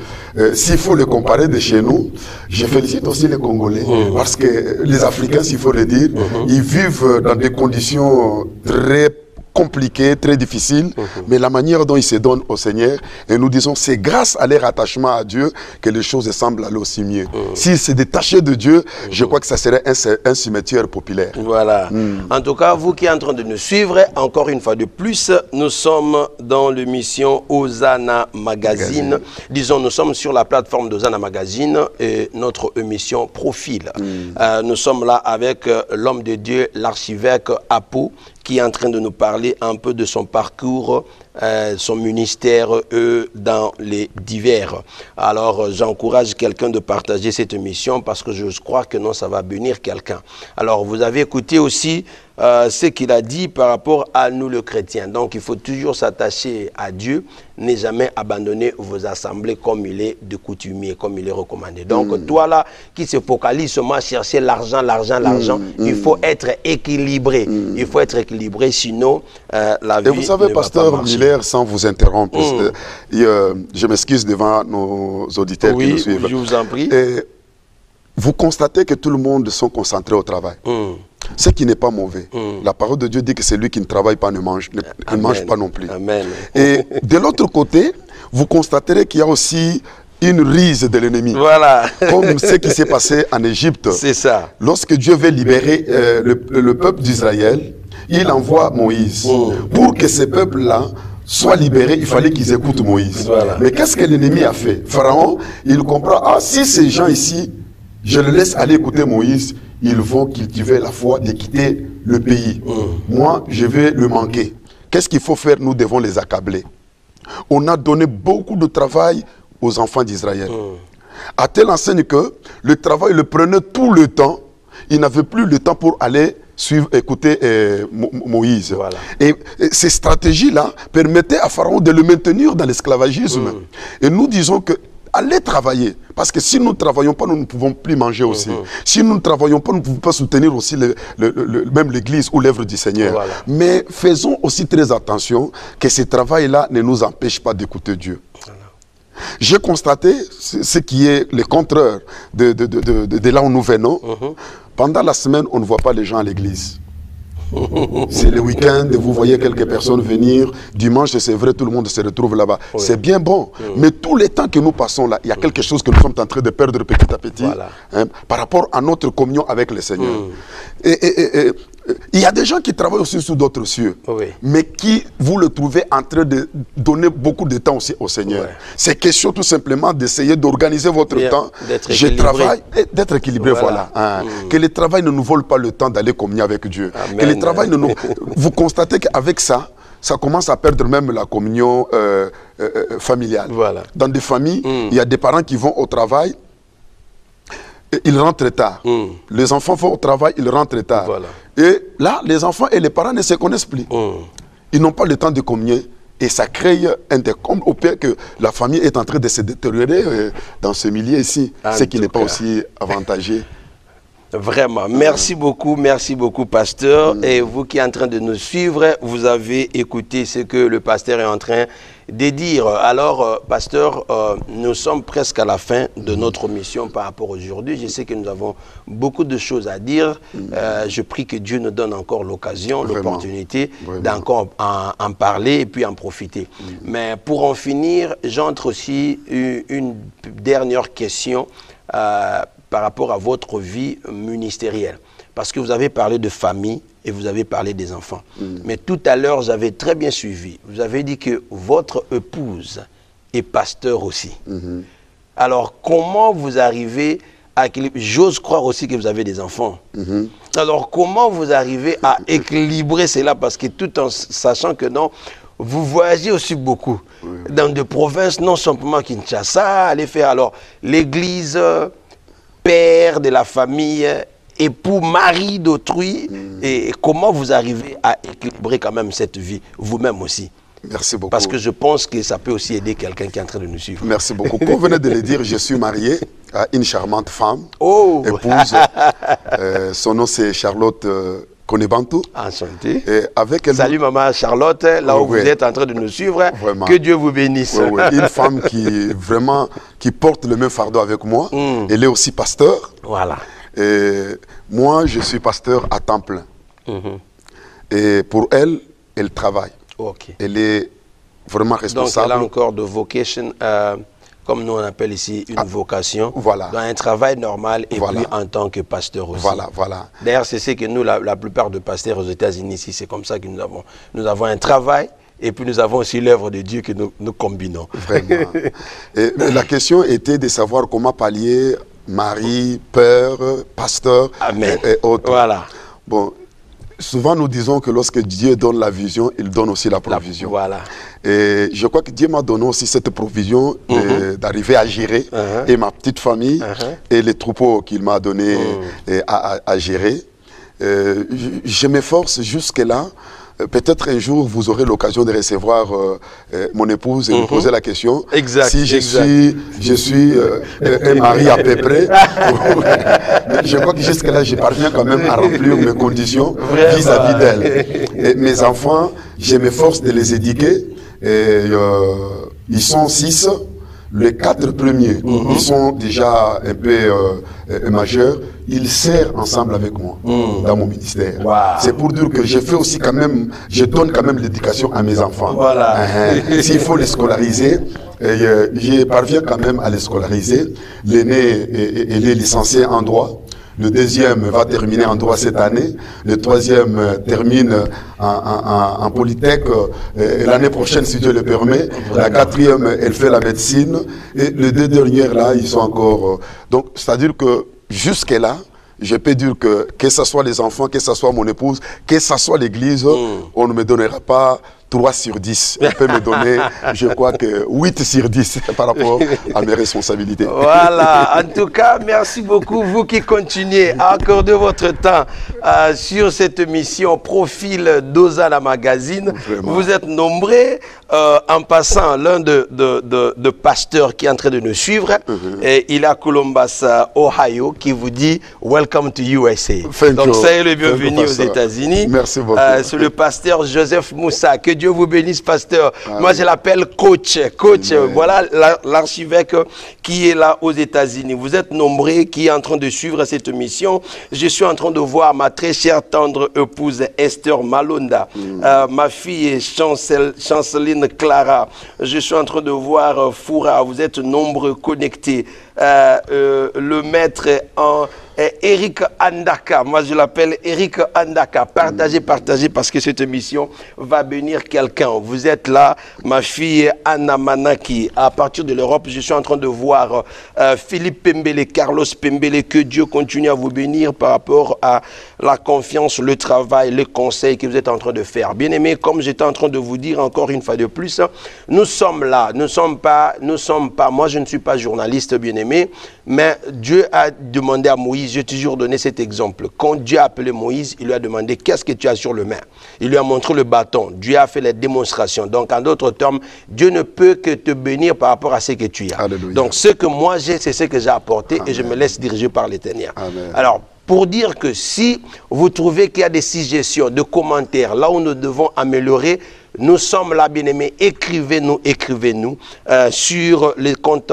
S'il faut le comparer de chez nous, je félicite aussi les Congolais. Parce que les Africains, s'il faut le dire, ils vivent dans des conditions très compliqué, très difficile, mais la manière dont ils se donnent au Seigneur, et nous disons, c'est grâce à leur attachement à Dieu que les choses semblent aller aussi mieux. S'ils se détachaient de Dieu, je crois que ça serait un cimetière populaire. Voilà. En tout cas, vous qui êtes en train de nous suivre, encore une fois de plus, nous sommes dans l'émission Hosanna Magazine. Disons, nous sommes sur la plateforme d'Hosanna Magazine et notre émission Profil. Nous sommes là avec l'homme de Dieu, l'archevêque Apo, qui est en train de nous parler un peu de son parcours, son ministère dans les divers. Alors, j'encourage quelqu'un de partager cette émission parce que je crois que non, ça va bénir quelqu'un. Alors, vous avez écouté aussi ce qu'il a dit par rapport à nous, le chrétien. Donc, il faut toujours s'attacher à Dieu, ne jamais abandonner vos assemblées comme il est de coutumier, comme il est recommandé. Donc, toi là, qui se focalise seulement à chercher l'argent, il faut être équilibré. Il faut être équilibré, sinon la vie. Et vous savez, pasteur Miller, sans vous interrompre, je m'excuse devant nos auditeurs qui nous suivent. Je vous en prie. Et vous constatez que tout le monde sont concentrés au travail. Ce qui n'est pas mauvais. La parole de Dieu dit que celui qui ne travaille pas ne mange pas non plus. Amen. Et de l'autre côté, vous constaterez qu'il y a aussi une rise de l'ennemi. Voilà. Comme ce qui s'est passé en Égypte. C'est ça. Lorsque Dieu veut libérer le peuple d'Israël, il envoie Moïse. Pour que ce peuple-là soit libéré, il fallait qu'ils écoutent Moïse. Voilà. Mais qu'est-ce que l'ennemi a fait? Pharaon, il comprend, si ces gens ici, je les laisse aller écouter Moïse, ils vont cultiver la foi de quitter le pays. Moi, je vais le manquer. Qu'est-ce qu'il faut faire? Nous devons les accabler. On a donné beaucoup de travail aux enfants d'Israël. À telle enseigne que le travail le prenait tout le temps. Ils n'avaient plus le temps pour aller écouter Moïse. Voilà. Et ces stratégies-là permettaient à Pharaon de le maintenir dans l'esclavagisme. Et nous disons que allez travailler. Parce que si nous ne travaillons pas, nous ne pouvons plus manger aussi. Si nous ne travaillons pas, nous ne pouvons pas soutenir aussi même l'Église ou l'œuvre du Seigneur. Voilà. Mais faisons aussi très attention que ce travail-là ne nous empêche pas d'écouter Dieu. Voilà. J'ai constaté ce qui est le contraire de là où nous venons. Pendant la semaine, on ne voit pas les gens à l'église. C'est le week-end, vous voyez quelques personnes venir. Dimanche, c'est vrai, tout le monde se retrouve là-bas. Oui. C'est bien bon. Mais tout le temps que nous passons là, il y a quelque chose que nous sommes en train de perdre petit à petit, voilà, hein, par rapport à notre communion avec le Seigneur. Et il y a des gens qui travaillent aussi sous d'autres cieux, oui, mais qui, vous le trouvez en train de donner beaucoup de temps aussi au Seigneur. Ouais. C'est question tout simplement d'essayer d'organiser votre temps. Je travaille, d'être équilibré, voilà. Hein. Que le travail ne nous vole pas le temps d'aller communier avec Dieu. Amen. Que le travail ne nous... Vous constatez qu'avec ça, ça commence à perdre même la communion familiale. Voilà. Dans des familles, il y a des parents qui vont au travail, ils rentrent tard. Les enfants vont au travail, ils rentrent tard. Voilà. Et là, les enfants et les parents ne se connaissent plus. Ils n'ont pas le temps de communier. Et ça crée un décompte au pire que la famille est en train de se détériorer dans ce milieu ici. Ce qui n'est pas aussi avantageux. Vraiment, merci beaucoup, pasteur. Et vous qui êtes en train de nous suivre, vous avez écouté ce que le pasteur est en train de dire. Alors, pasteur, nous sommes presque à la fin de notre mission par rapport à aujourd'hui. Je sais que nous avons beaucoup de choses à dire. Je prie que Dieu nous donne encore l'occasion, l'opportunité d'encore en parler et puis en profiter. Mais pour en finir, j'entre aussi une dernière question par rapport à votre vie ministérielle. Parce que vous avez parlé de famille et vous avez parlé des enfants. Mais tout à l'heure, j'avais très bien suivi. Vous avez dit que votre épouse est pasteur aussi. Alors, comment vous arrivez à équilibrer? J'ose croire aussi que vous avez des enfants. Alors, comment vous arrivez à équilibrer cela? Parce que tout en sachant que non, vous voyagez aussi beaucoup. Dans des provinces, non simplement Kinshasa, allez faire alors l'église, père de la famille, époux, mari d'autrui. Et comment vous arrivez à équilibrer quand même cette vie, vous-même aussi? Merci beaucoup. Parce que je pense que ça peut aussi aider quelqu'un qui est en train de nous suivre. Merci beaucoup. Comme vous venez de le dire, je suis marié à une charmante femme, épouse. Son nom c'est Charlotte Konebantou. Enchanté. Et avec elle, salut maman Charlotte, là où vous êtes en train de nous suivre. Vraiment. Que Dieu vous bénisse. Une femme qui porte le même fardeau avec moi. Elle est aussi pasteur. Voilà. Et moi, je suis pasteur à temps plein. Et pour elle, elle travaille. Elle est vraiment responsable. Donc elle a encore de vocation, comme nous on appelle ici une vocation, dans un travail normal et puis en tant que pasteur aussi. D'ailleurs, c'est ce que nous, la plupart de pasteurs aux États-Unis ici, c'est comme ça que nous avons un travail et puis nous avons aussi l'œuvre de Dieu que nous combinons. Vraiment. Et la question était de savoir comment pallier mari, père, pasteur et autres. Voilà. Bon, souvent nous disons que lorsque Dieu donne la vision, il donne aussi la provision. Voilà. Et je crois que Dieu m'a donné aussi cette provision d'arriver à gérer et ma petite famille et les troupeaux qu'il m'a donné à gérer. Je m'efforce jusque-là. Peut-être un jour, vous aurez l'occasion de recevoir mon épouse et me poser la question. Si je suis un mari à peu près. Je crois que jusque-là, je parviens quand même à remplir mes conditions vis-à-vis d'elle. Mes enfants, je m'efforce de les éduquer. Ils sont 6. Les 4 premiers, ils sont déjà un peu majeurs. Ils servent ensemble avec moi dans mon ministère. C'est pour dire que je fais aussi quand même, je donne quand même l'éducation à mes enfants. S'il faut les scolariser, je parviens quand même à les scolariser. L'aîné, elle est licenciée en droit. Le deuxième va terminer en droit cette année. Le troisième termine en Polytech l'année prochaine, si Dieu le permet. La quatrième, elle fait la médecine. Et les 2 dernières, là, ils sont encore... donc, c'est-à-dire que jusque-là, je peux dire que ce soit les enfants, que ce soit mon épouse, que ce soit l'église, on ne me donnera pas 3 sur 10. On peut me donner, je crois que 8 sur 10 par rapport à mes responsabilités. Voilà, en tout cas, merci beaucoup, vous qui continuez à accorder votre temps sur cette mission Profil d'Hosanna Magazine. Vraiment. Vous êtes nombreux, en passant, l'un de pasteurs qui est en train de nous suivre, et il est à Columbus, Ohio, qui vous dit « Welcome to USA ». Donc, soyez le bienvenu aux États-Unis. Merci beaucoup. C'est le pasteur Joseph Moussa. Que Dieu vous bénisse, pasteur. Moi, je l'appelle coach. Coach, voilà l'archevêque qui est là aux États-Unis. Vous êtes nombreux qui est en train de suivre cette mission. Je suis en train de voir ma très chère tendre épouse Esther Malonda, ma fille Chanceline Clara. Je suis en train de voir Foura. Vous êtes nombreux connectés. Le maître en Eric Andaka, moi je l'appelle Eric Andaka. Partagez, partagez, parce que cette émission va bénir quelqu'un. Vous êtes là, ma fille Anna Manaki. À partir de l'Europe, je suis en train de voir Philippe Pembele, Carlos Pembele. Que Dieu continue à vous bénir par rapport à la confiance, le travail, les conseils que vous êtes en train de faire. Bien aimé, comme j'étais en train de vous dire encore une fois de plus, nous sommes là, nous sommes pas, moi je ne suis pas journaliste, bien aimé, mais Dieu a demandé à Moïse, j'ai toujours donné cet exemple. Quand Dieu a appelé Moïse, il lui a demandé qu'est-ce que tu as sur le main. Il lui a montré le bâton. Dieu a fait les démonstrations. Donc, en d'autres termes, Dieu ne peut que te bénir par rapport à ce que tu as. Alléluia. Donc, ce que moi j'ai, c'est ce que j'ai apporté. Amen. Et je me laisse diriger par l'Éternel. Alors, pour dire que si vous trouvez qu'il y a des suggestions, de commentaires, là où nous devons améliorer, nous sommes là, bien-aimés. Écrivez-nous sur les comptes,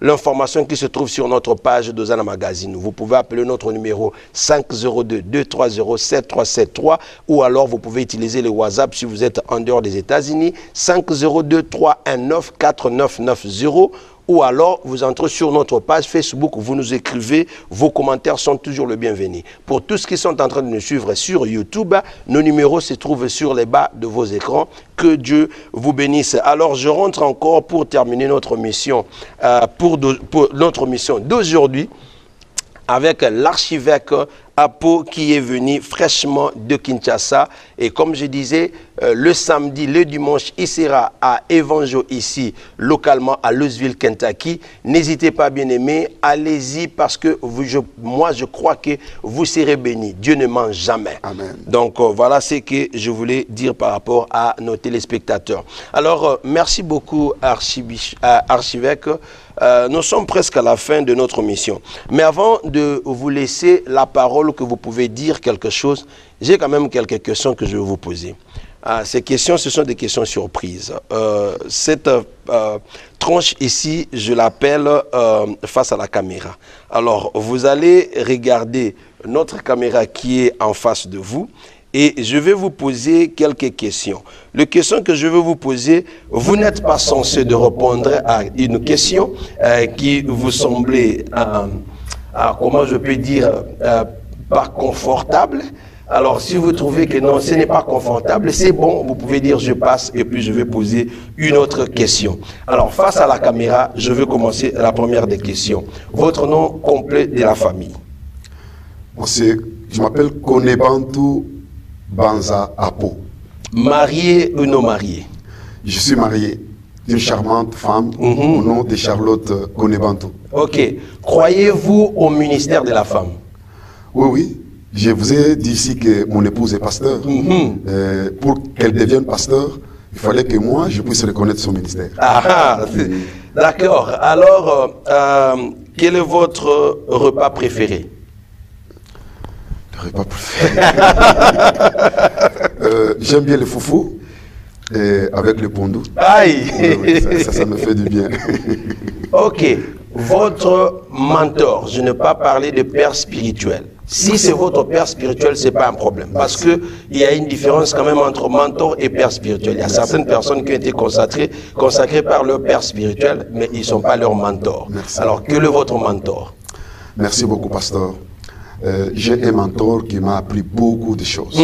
l'information qui se trouve sur notre page d'Hosanna Magazine. Vous pouvez appeler notre numéro 502-230-7373 ou alors vous pouvez utiliser le WhatsApp si vous êtes en dehors des États-Unis, 502-319-4990. Ou alors, vous entrez sur notre page Facebook, vous nous écrivez, vos commentaires sont toujours le bienvenu. Pour tous ceux qui sont en train de nous suivre sur YouTube, nos numéros se trouvent sur les bas de vos écrans. Que Dieu vous bénisse. Alors, je rentre encore pour terminer notre mission, pour notre mission d'aujourd'hui, avec l'archevêque Apo qui est venu fraîchement de Kinshasa. Et comme je disais, le samedi, le dimanche, il sera à Evangel ici, localement à Louisville, Kentucky. N'hésitez pas, bien-aimés, allez-y parce que moi, je crois que vous serez bénis. Dieu ne ment jamais. Amen. Donc, voilà ce que je voulais dire par rapport à nos téléspectateurs. Alors, merci beaucoup, archevêque. Nous sommes presque à la fin de notre mission. Mais avant de vous laisser la parole, que vous pouvez dire quelque chose, j'ai quand même quelques questions que je vais vous poser. Ces questions, ce sont des questions surprises. Cette tranche ici, je l'appelle face à la caméra. Alors, vous allez regarder notre caméra qui est en face de vous. Et je vais vous poser quelques questions. Les questions que je vais vous poser, vous n'êtes pas censé de répondre à une question qui vous semblait, comment je peux dire, pas confortable. Alors, si vous trouvez que non, ce n'est pas confortable, c'est bon, vous pouvez dire je passe et puis je vais poser une autre question. Alors, face à la caméra, je vais commencer la première des questions. Votre nom complet de la famille? Je m'appelle Konebantu Banza Apo. Marié ou non marié? Je suis marié d'une charmante femme au nom de Charlotte Konebantu. Ok. Croyez-vous au ministère de la femme? Oui, oui. Je vous ai dit ici que mon épouse est pasteur. Pour qu'elle devienne pasteur, il fallait que moi, je puisse reconnaître son ministère. D'accord. Alors, quel est votre repas préféré? Le repas préféré. J'aime bien le foufou avec le pondou. Aïe! Ça me fait du bien. Ok. Votre mentor, je n'ai pas parlé de père spirituel. Si c'est votre père spirituel, ce n'est pas un problème. Parce qu'il y a une différence quand même entre mentor et père spirituel. Il y a certaines personnes qui ont été consacrées par leur père spirituel, mais ils ne sont pas leur mentor. Merci. Alors, quel est votre mentor? Merci beaucoup, pasteur. J'ai un mentor qui m'a appris beaucoup de choses.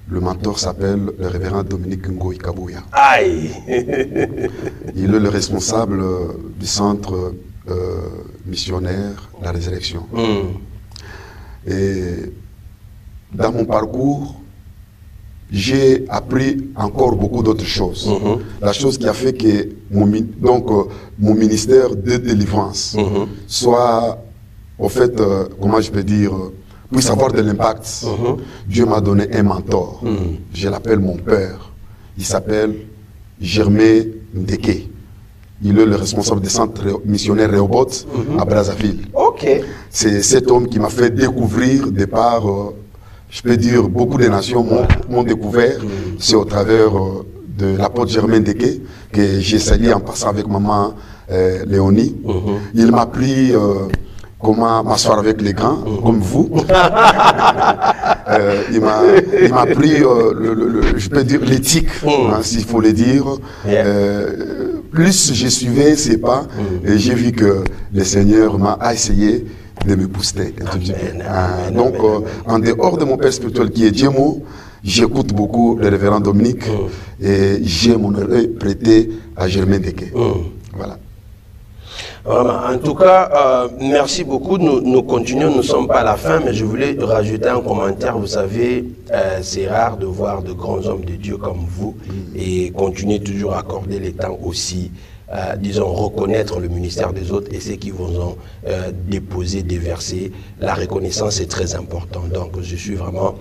Le mentor s'appelle le révérend Dominique Ngoï Kabouya. Aïe! Il est le responsable du centre missionnaire La Résurrection. Et dans mon parcours, j'ai appris encore beaucoup d'autres choses. La chose qui a fait que mon ministère de délivrance soit, au fait, comment je peux dire, puisse avoir de l'impact. Dieu m'a donné un mentor. Je l'appelle mon père. Il s'appelle Germain Ndeke. Il est le responsable des centres missionnaires Rehoboth à Brazzaville. C'est cet homme qui m'a fait découvrir des parts, je peux dire, beaucoup de nations m'ont découvert. C'est au travers de l'apôtre Germain Ndeke que j'ai salué en passant avec maman Léonie. Il m'a appris comment m'asseoir avec les grands, comme vous. Il m'a appris, je peux dire, l'éthique, s'il faut le dire. Plus je suivais ses pas, et j'ai vu que le Seigneur m'a essayé de me booster. Donc, en dehors de mon père spirituel qui est Djemo, j'écoute beaucoup le révérend Dominique et j'ai mon oreille prêtée à Germain Ndeke. Voilà. Vraiment. En tout cas, merci beaucoup. Nous continuons, nous ne sommes pas à la fin, mais je voulais rajouter un commentaire. Vous savez, c'est rare de voir de grands hommes de Dieu comme vous et continuer toujours à accorder les temps aussi, disons, reconnaître le ministère des autres et ceux qui vous ont déposé, déversé. La reconnaissance est très importante. Donc, je suis vraiment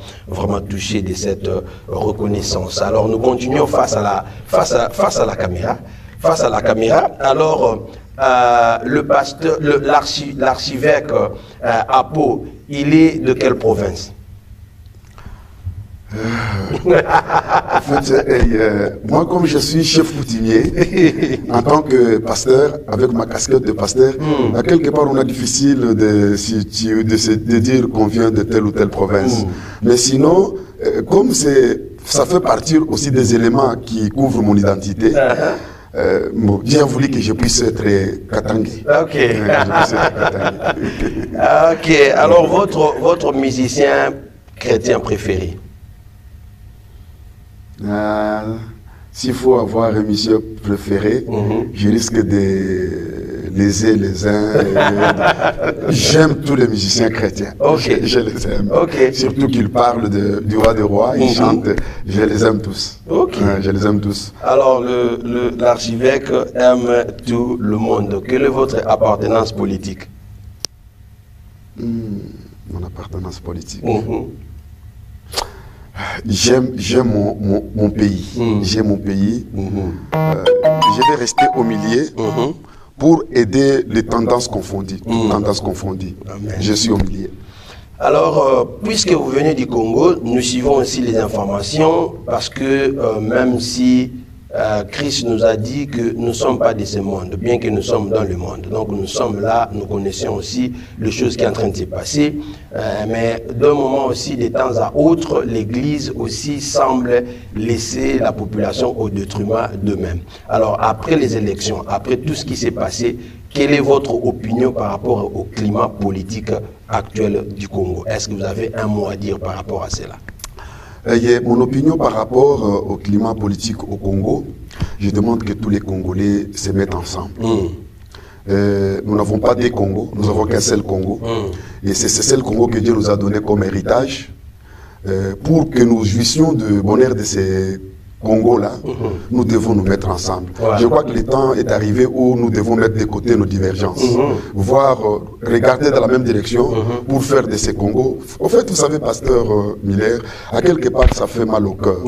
touché de cette reconnaissance. Alors, nous continuons face à la caméra. Face à la caméra. Alors, le pasteur, l'archevêque Apo, il est de quelle province? En fait, moi, comme je suis chef coutumier, en tant que pasteur, avec ma casquette de pasteur, à quelque part, on a difficile de dire qu'on vient de telle ou telle province. Mais sinon, comme ça fait partie aussi des éléments qui couvrent mon identité, Dieu a voulu que je puisse être Katangé. Ok, alors votre musicien chrétien préféré? S'il faut avoir un musicien préféré, je risque de léser les uns. J'aime tous les musiciens chrétiens. Je les aime. Surtout qu'ils parlent du roi des rois, ils chantent. Je les aime tous. Je les aime tous. Alors, l'archevêque aime tout le monde. Quelle est votre appartenance politique? Mon appartenance politique. J'aime mon pays. J'aime mon pays. Je vais rester au milieu pour aider les tendances confondues. Je suis au milieu. Alors, puisque vous venez du Congo, nous suivons aussi les informations parce que même si Christ nous a dit que nous ne sommes pas de ce monde, bien que nous sommes dans le monde. Donc nous sommes là, nous connaissons aussi les choses qui sont en train de se passer. Mais d'un moment aussi, de temps à autre, l'Église aussi semble laisser la population au détriment d'eux-mêmes. Alors après les élections, après tout ce qui s'est passé, quelle est votre opinion par rapport au climat politique actuel du Congo? Est-ce que vous avez un mot à dire par rapport à cela? Mon opinion par rapport au climat politique au Congo, je demande que tous les Congolais se mettent ensemble. Nous n'avons pas des Congos, nous n'avons qu'un seul Congo. Et c'est ce seul Congo que Dieu nous a donné comme héritage pour que nous jouissions du bonheur de ces Congo-là, nous devons nous mettre ensemble. Je crois que le temps est arrivé où nous devons mettre de côté nos divergences, voire regarder dans la même direction pour faire de ces Congos. En fait, vous savez, pasteur Miller, à quelque part, ça fait mal au cœur.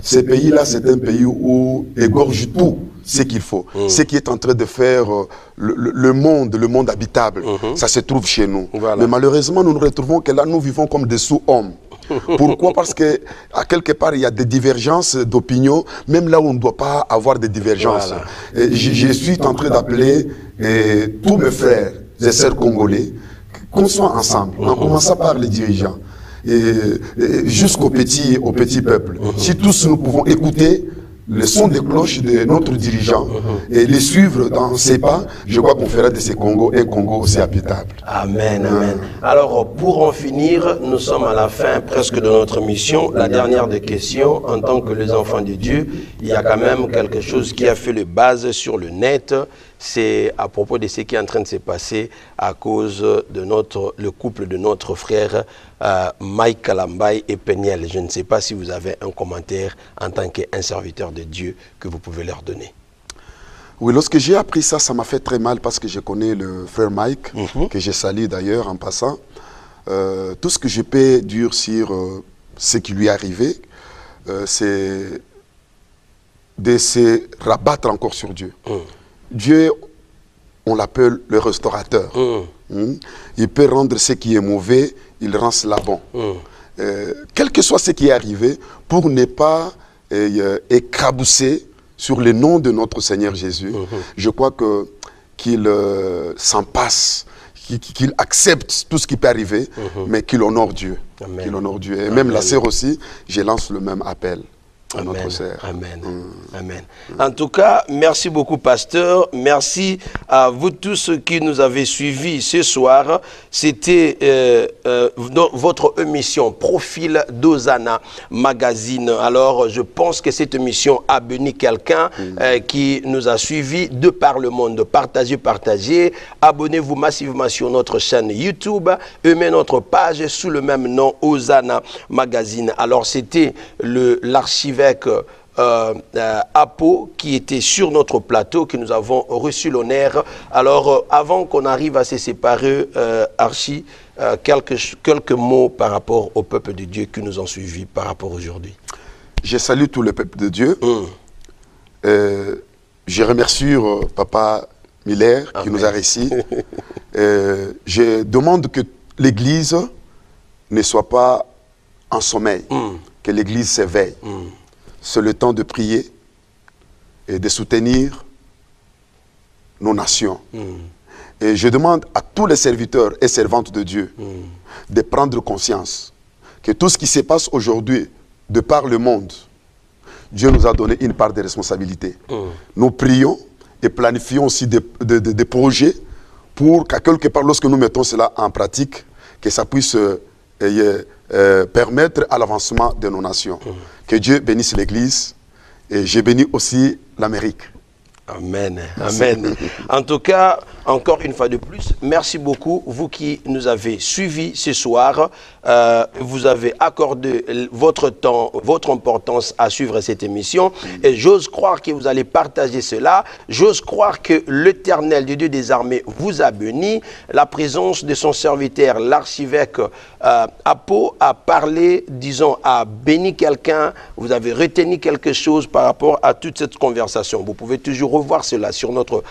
Ces pays-là, c'est un pays où égorge tout ce qu'il faut. Ce qui est en train de faire le monde habitable, ça se trouve chez nous. Mais malheureusement, nous nous retrouvons que là, nous vivons comme des sous-hommes. Pourquoi? Parce que à quelque part il y a des divergences d'opinion, même là où on ne doit pas avoir de divergences. Je suis en train d'appeler tous mes frères et sœurs congolais qu'on soit ensemble, en commençant par les dirigeants jusqu'au petit peuple. Si tous nous pouvons écouter le son des cloches de notre dirigeant et les suivre dans ses pas, je crois qu'on fera de ces Congos un Congo aussi habitable. Amen, amen. Alors, pour en finir, nous sommes à la fin presque de notre mission. La dernière des questions, en tant que les enfants de Dieu, il y a quand même quelque chose qui a fait le buzz sur le net. c'est à propos de ce qui est en train de se passer à cause de le couple de notre frère Mike Kalambay et Peniel. Je ne sais pas si vous avez un commentaire en tant qu'un serviteur de Dieu que vous pouvez leur donner. Oui, lorsque j'ai appris ça, ça m'a fait très mal parce que je connais le frère Mike, que j'ai sali d'ailleurs en passant. Tout ce que je peux dire sur ce qui lui est arrivé, c'est de se rabattre encore sur Dieu. Dieu, on l'appelle le restaurateur. Il peut rendre ce qui est mauvais, il rend cela bon. Quel que soit ce qui est arrivé, pour ne pas écrabousser sur le nom de notre Seigneur Jésus, je crois qu'il s'en passe, qu'il accepte tout ce qui peut arriver, mais qu'il honore Dieu. Qu'il honore Dieu. Et même la sœur aussi, je lance le même appel. Amen, notre sœur. Amen. Amen. En tout cas, merci beaucoup, pasteur. Merci à vous tous qui nous avez suivis ce soir. C'était votre émission Profil d'Hosanna Magazine. Alors, je pense que cette émission a béni quelqu'un qui nous a suivis de par le monde. Partagez. Abonnez-vous massivement sur notre chaîne YouTube. Aimez notre page sous le même nom, Hosanna Magazine. Alors, c'était l'archivêque Apo qui était sur notre plateau, que nous avons reçu l'honneur. Alors, avant qu'on arrive à se séparer, Archie, quelques mots par rapport au peuple de Dieu qui nous ont suivis par rapport aujourd'hui. Je salue tout le peuple de Dieu. Je remercie Papa Miller qui nous a réussi. Je demande que l'Église ne soit pas en sommeil, que l'Église s'éveille. C'est le temps de prier et de soutenir nos nations. Et je demande à tous les serviteurs et servantes de Dieu de prendre conscience que tout ce qui se passe aujourd'hui de par le monde, Dieu nous a donné une part de responsabilité. Nous prions et planifions aussi des projets pour qu'à quelque part, lorsque nous mettons cela en pratique, que ça puisse permettre à l'avancement de nos nations. Que Dieu bénisse l'Église et je bénis aussi l'Amérique. Amen. Amen. En tout cas, encore une fois de plus, merci beaucoup, vous qui nous avez suivis ce soir. Vous avez accordé votre temps, votre importance à suivre cette émission. Et j'ose croire que vous allez partager cela. J'ose croire que l'Éternel, le Dieu des armées, vous a béni. La présence de son serviteur, l'archevêque Apo, a parlé, disons, a béni quelqu'un. Vous avez retenu quelque chose par rapport à toute cette conversation. Vous pouvez toujours revoir cela sur notre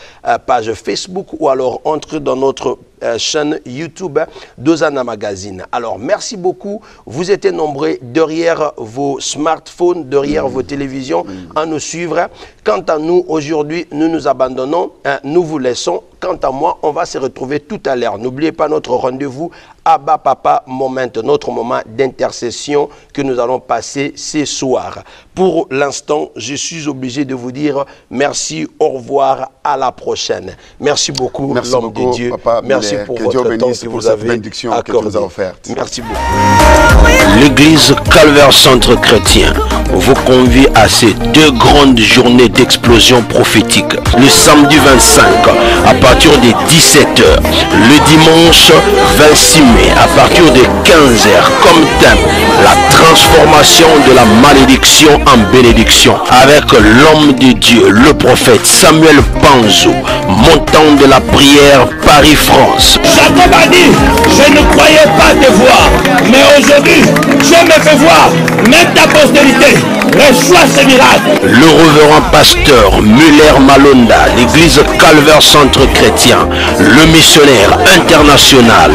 page Facebook ou alors entrer dans notre chaîne YouTube d'Hosanna Magazine. Alors, merci beaucoup. Vous étiez nombreux derrière vos smartphones, derrière vos télévisions à nous suivre. Quant à nous, aujourd'hui, nous nous abandonnons. Nous vous laissons. Quant à moi, on va se retrouver tout à l'heure. N'oubliez pas notre rendez-vous Abba Papa Moment, notre moment d'intercession que nous allons passer ce soir. Pour l'instant, je suis obligé de vous dire merci, au revoir, à la prochaine. Merci beaucoup, l'homme de Dieu. Papa, merci pour votre temps que vous avez accordé. Merci beaucoup. L'église Calvaire Centre Chrétien vous convie à ces 2 grandes journées d'explosion prophétique. Le samedi 25 à partir de 17h, le dimanche 26 mai à partir de 15h, comme thème la transformation de la malédiction en bénédiction, avec l'homme de Dieu, le prophète Samuel Panzo, montant de la prière Paris-France. Jacob a dit, je ne croyais pas te voir, mais aujourd'hui, je me fais voir. Même ta postérité reçoit ce miracle. Le révérend pasteur Muller Malonda, l'église Calvaire Centre Chrétien, le missionnaire international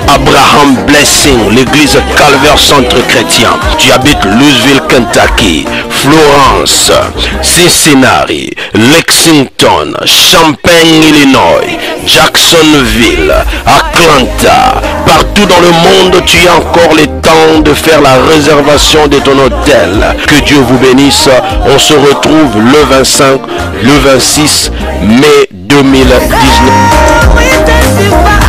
Abraham Blessing, l'église Calvaire Centre Chrétien. Tu habites Louisville, Kentucky, Florence, Cincinnati, Lexington, Champaign, Illinois, Jacksonville, Atlanta. Partout dans le monde, tu as encore le temps de faire la réservation de ton hôtel. Que Dieu vous bénisse. On se retrouve le 25, le 26 mai 2019.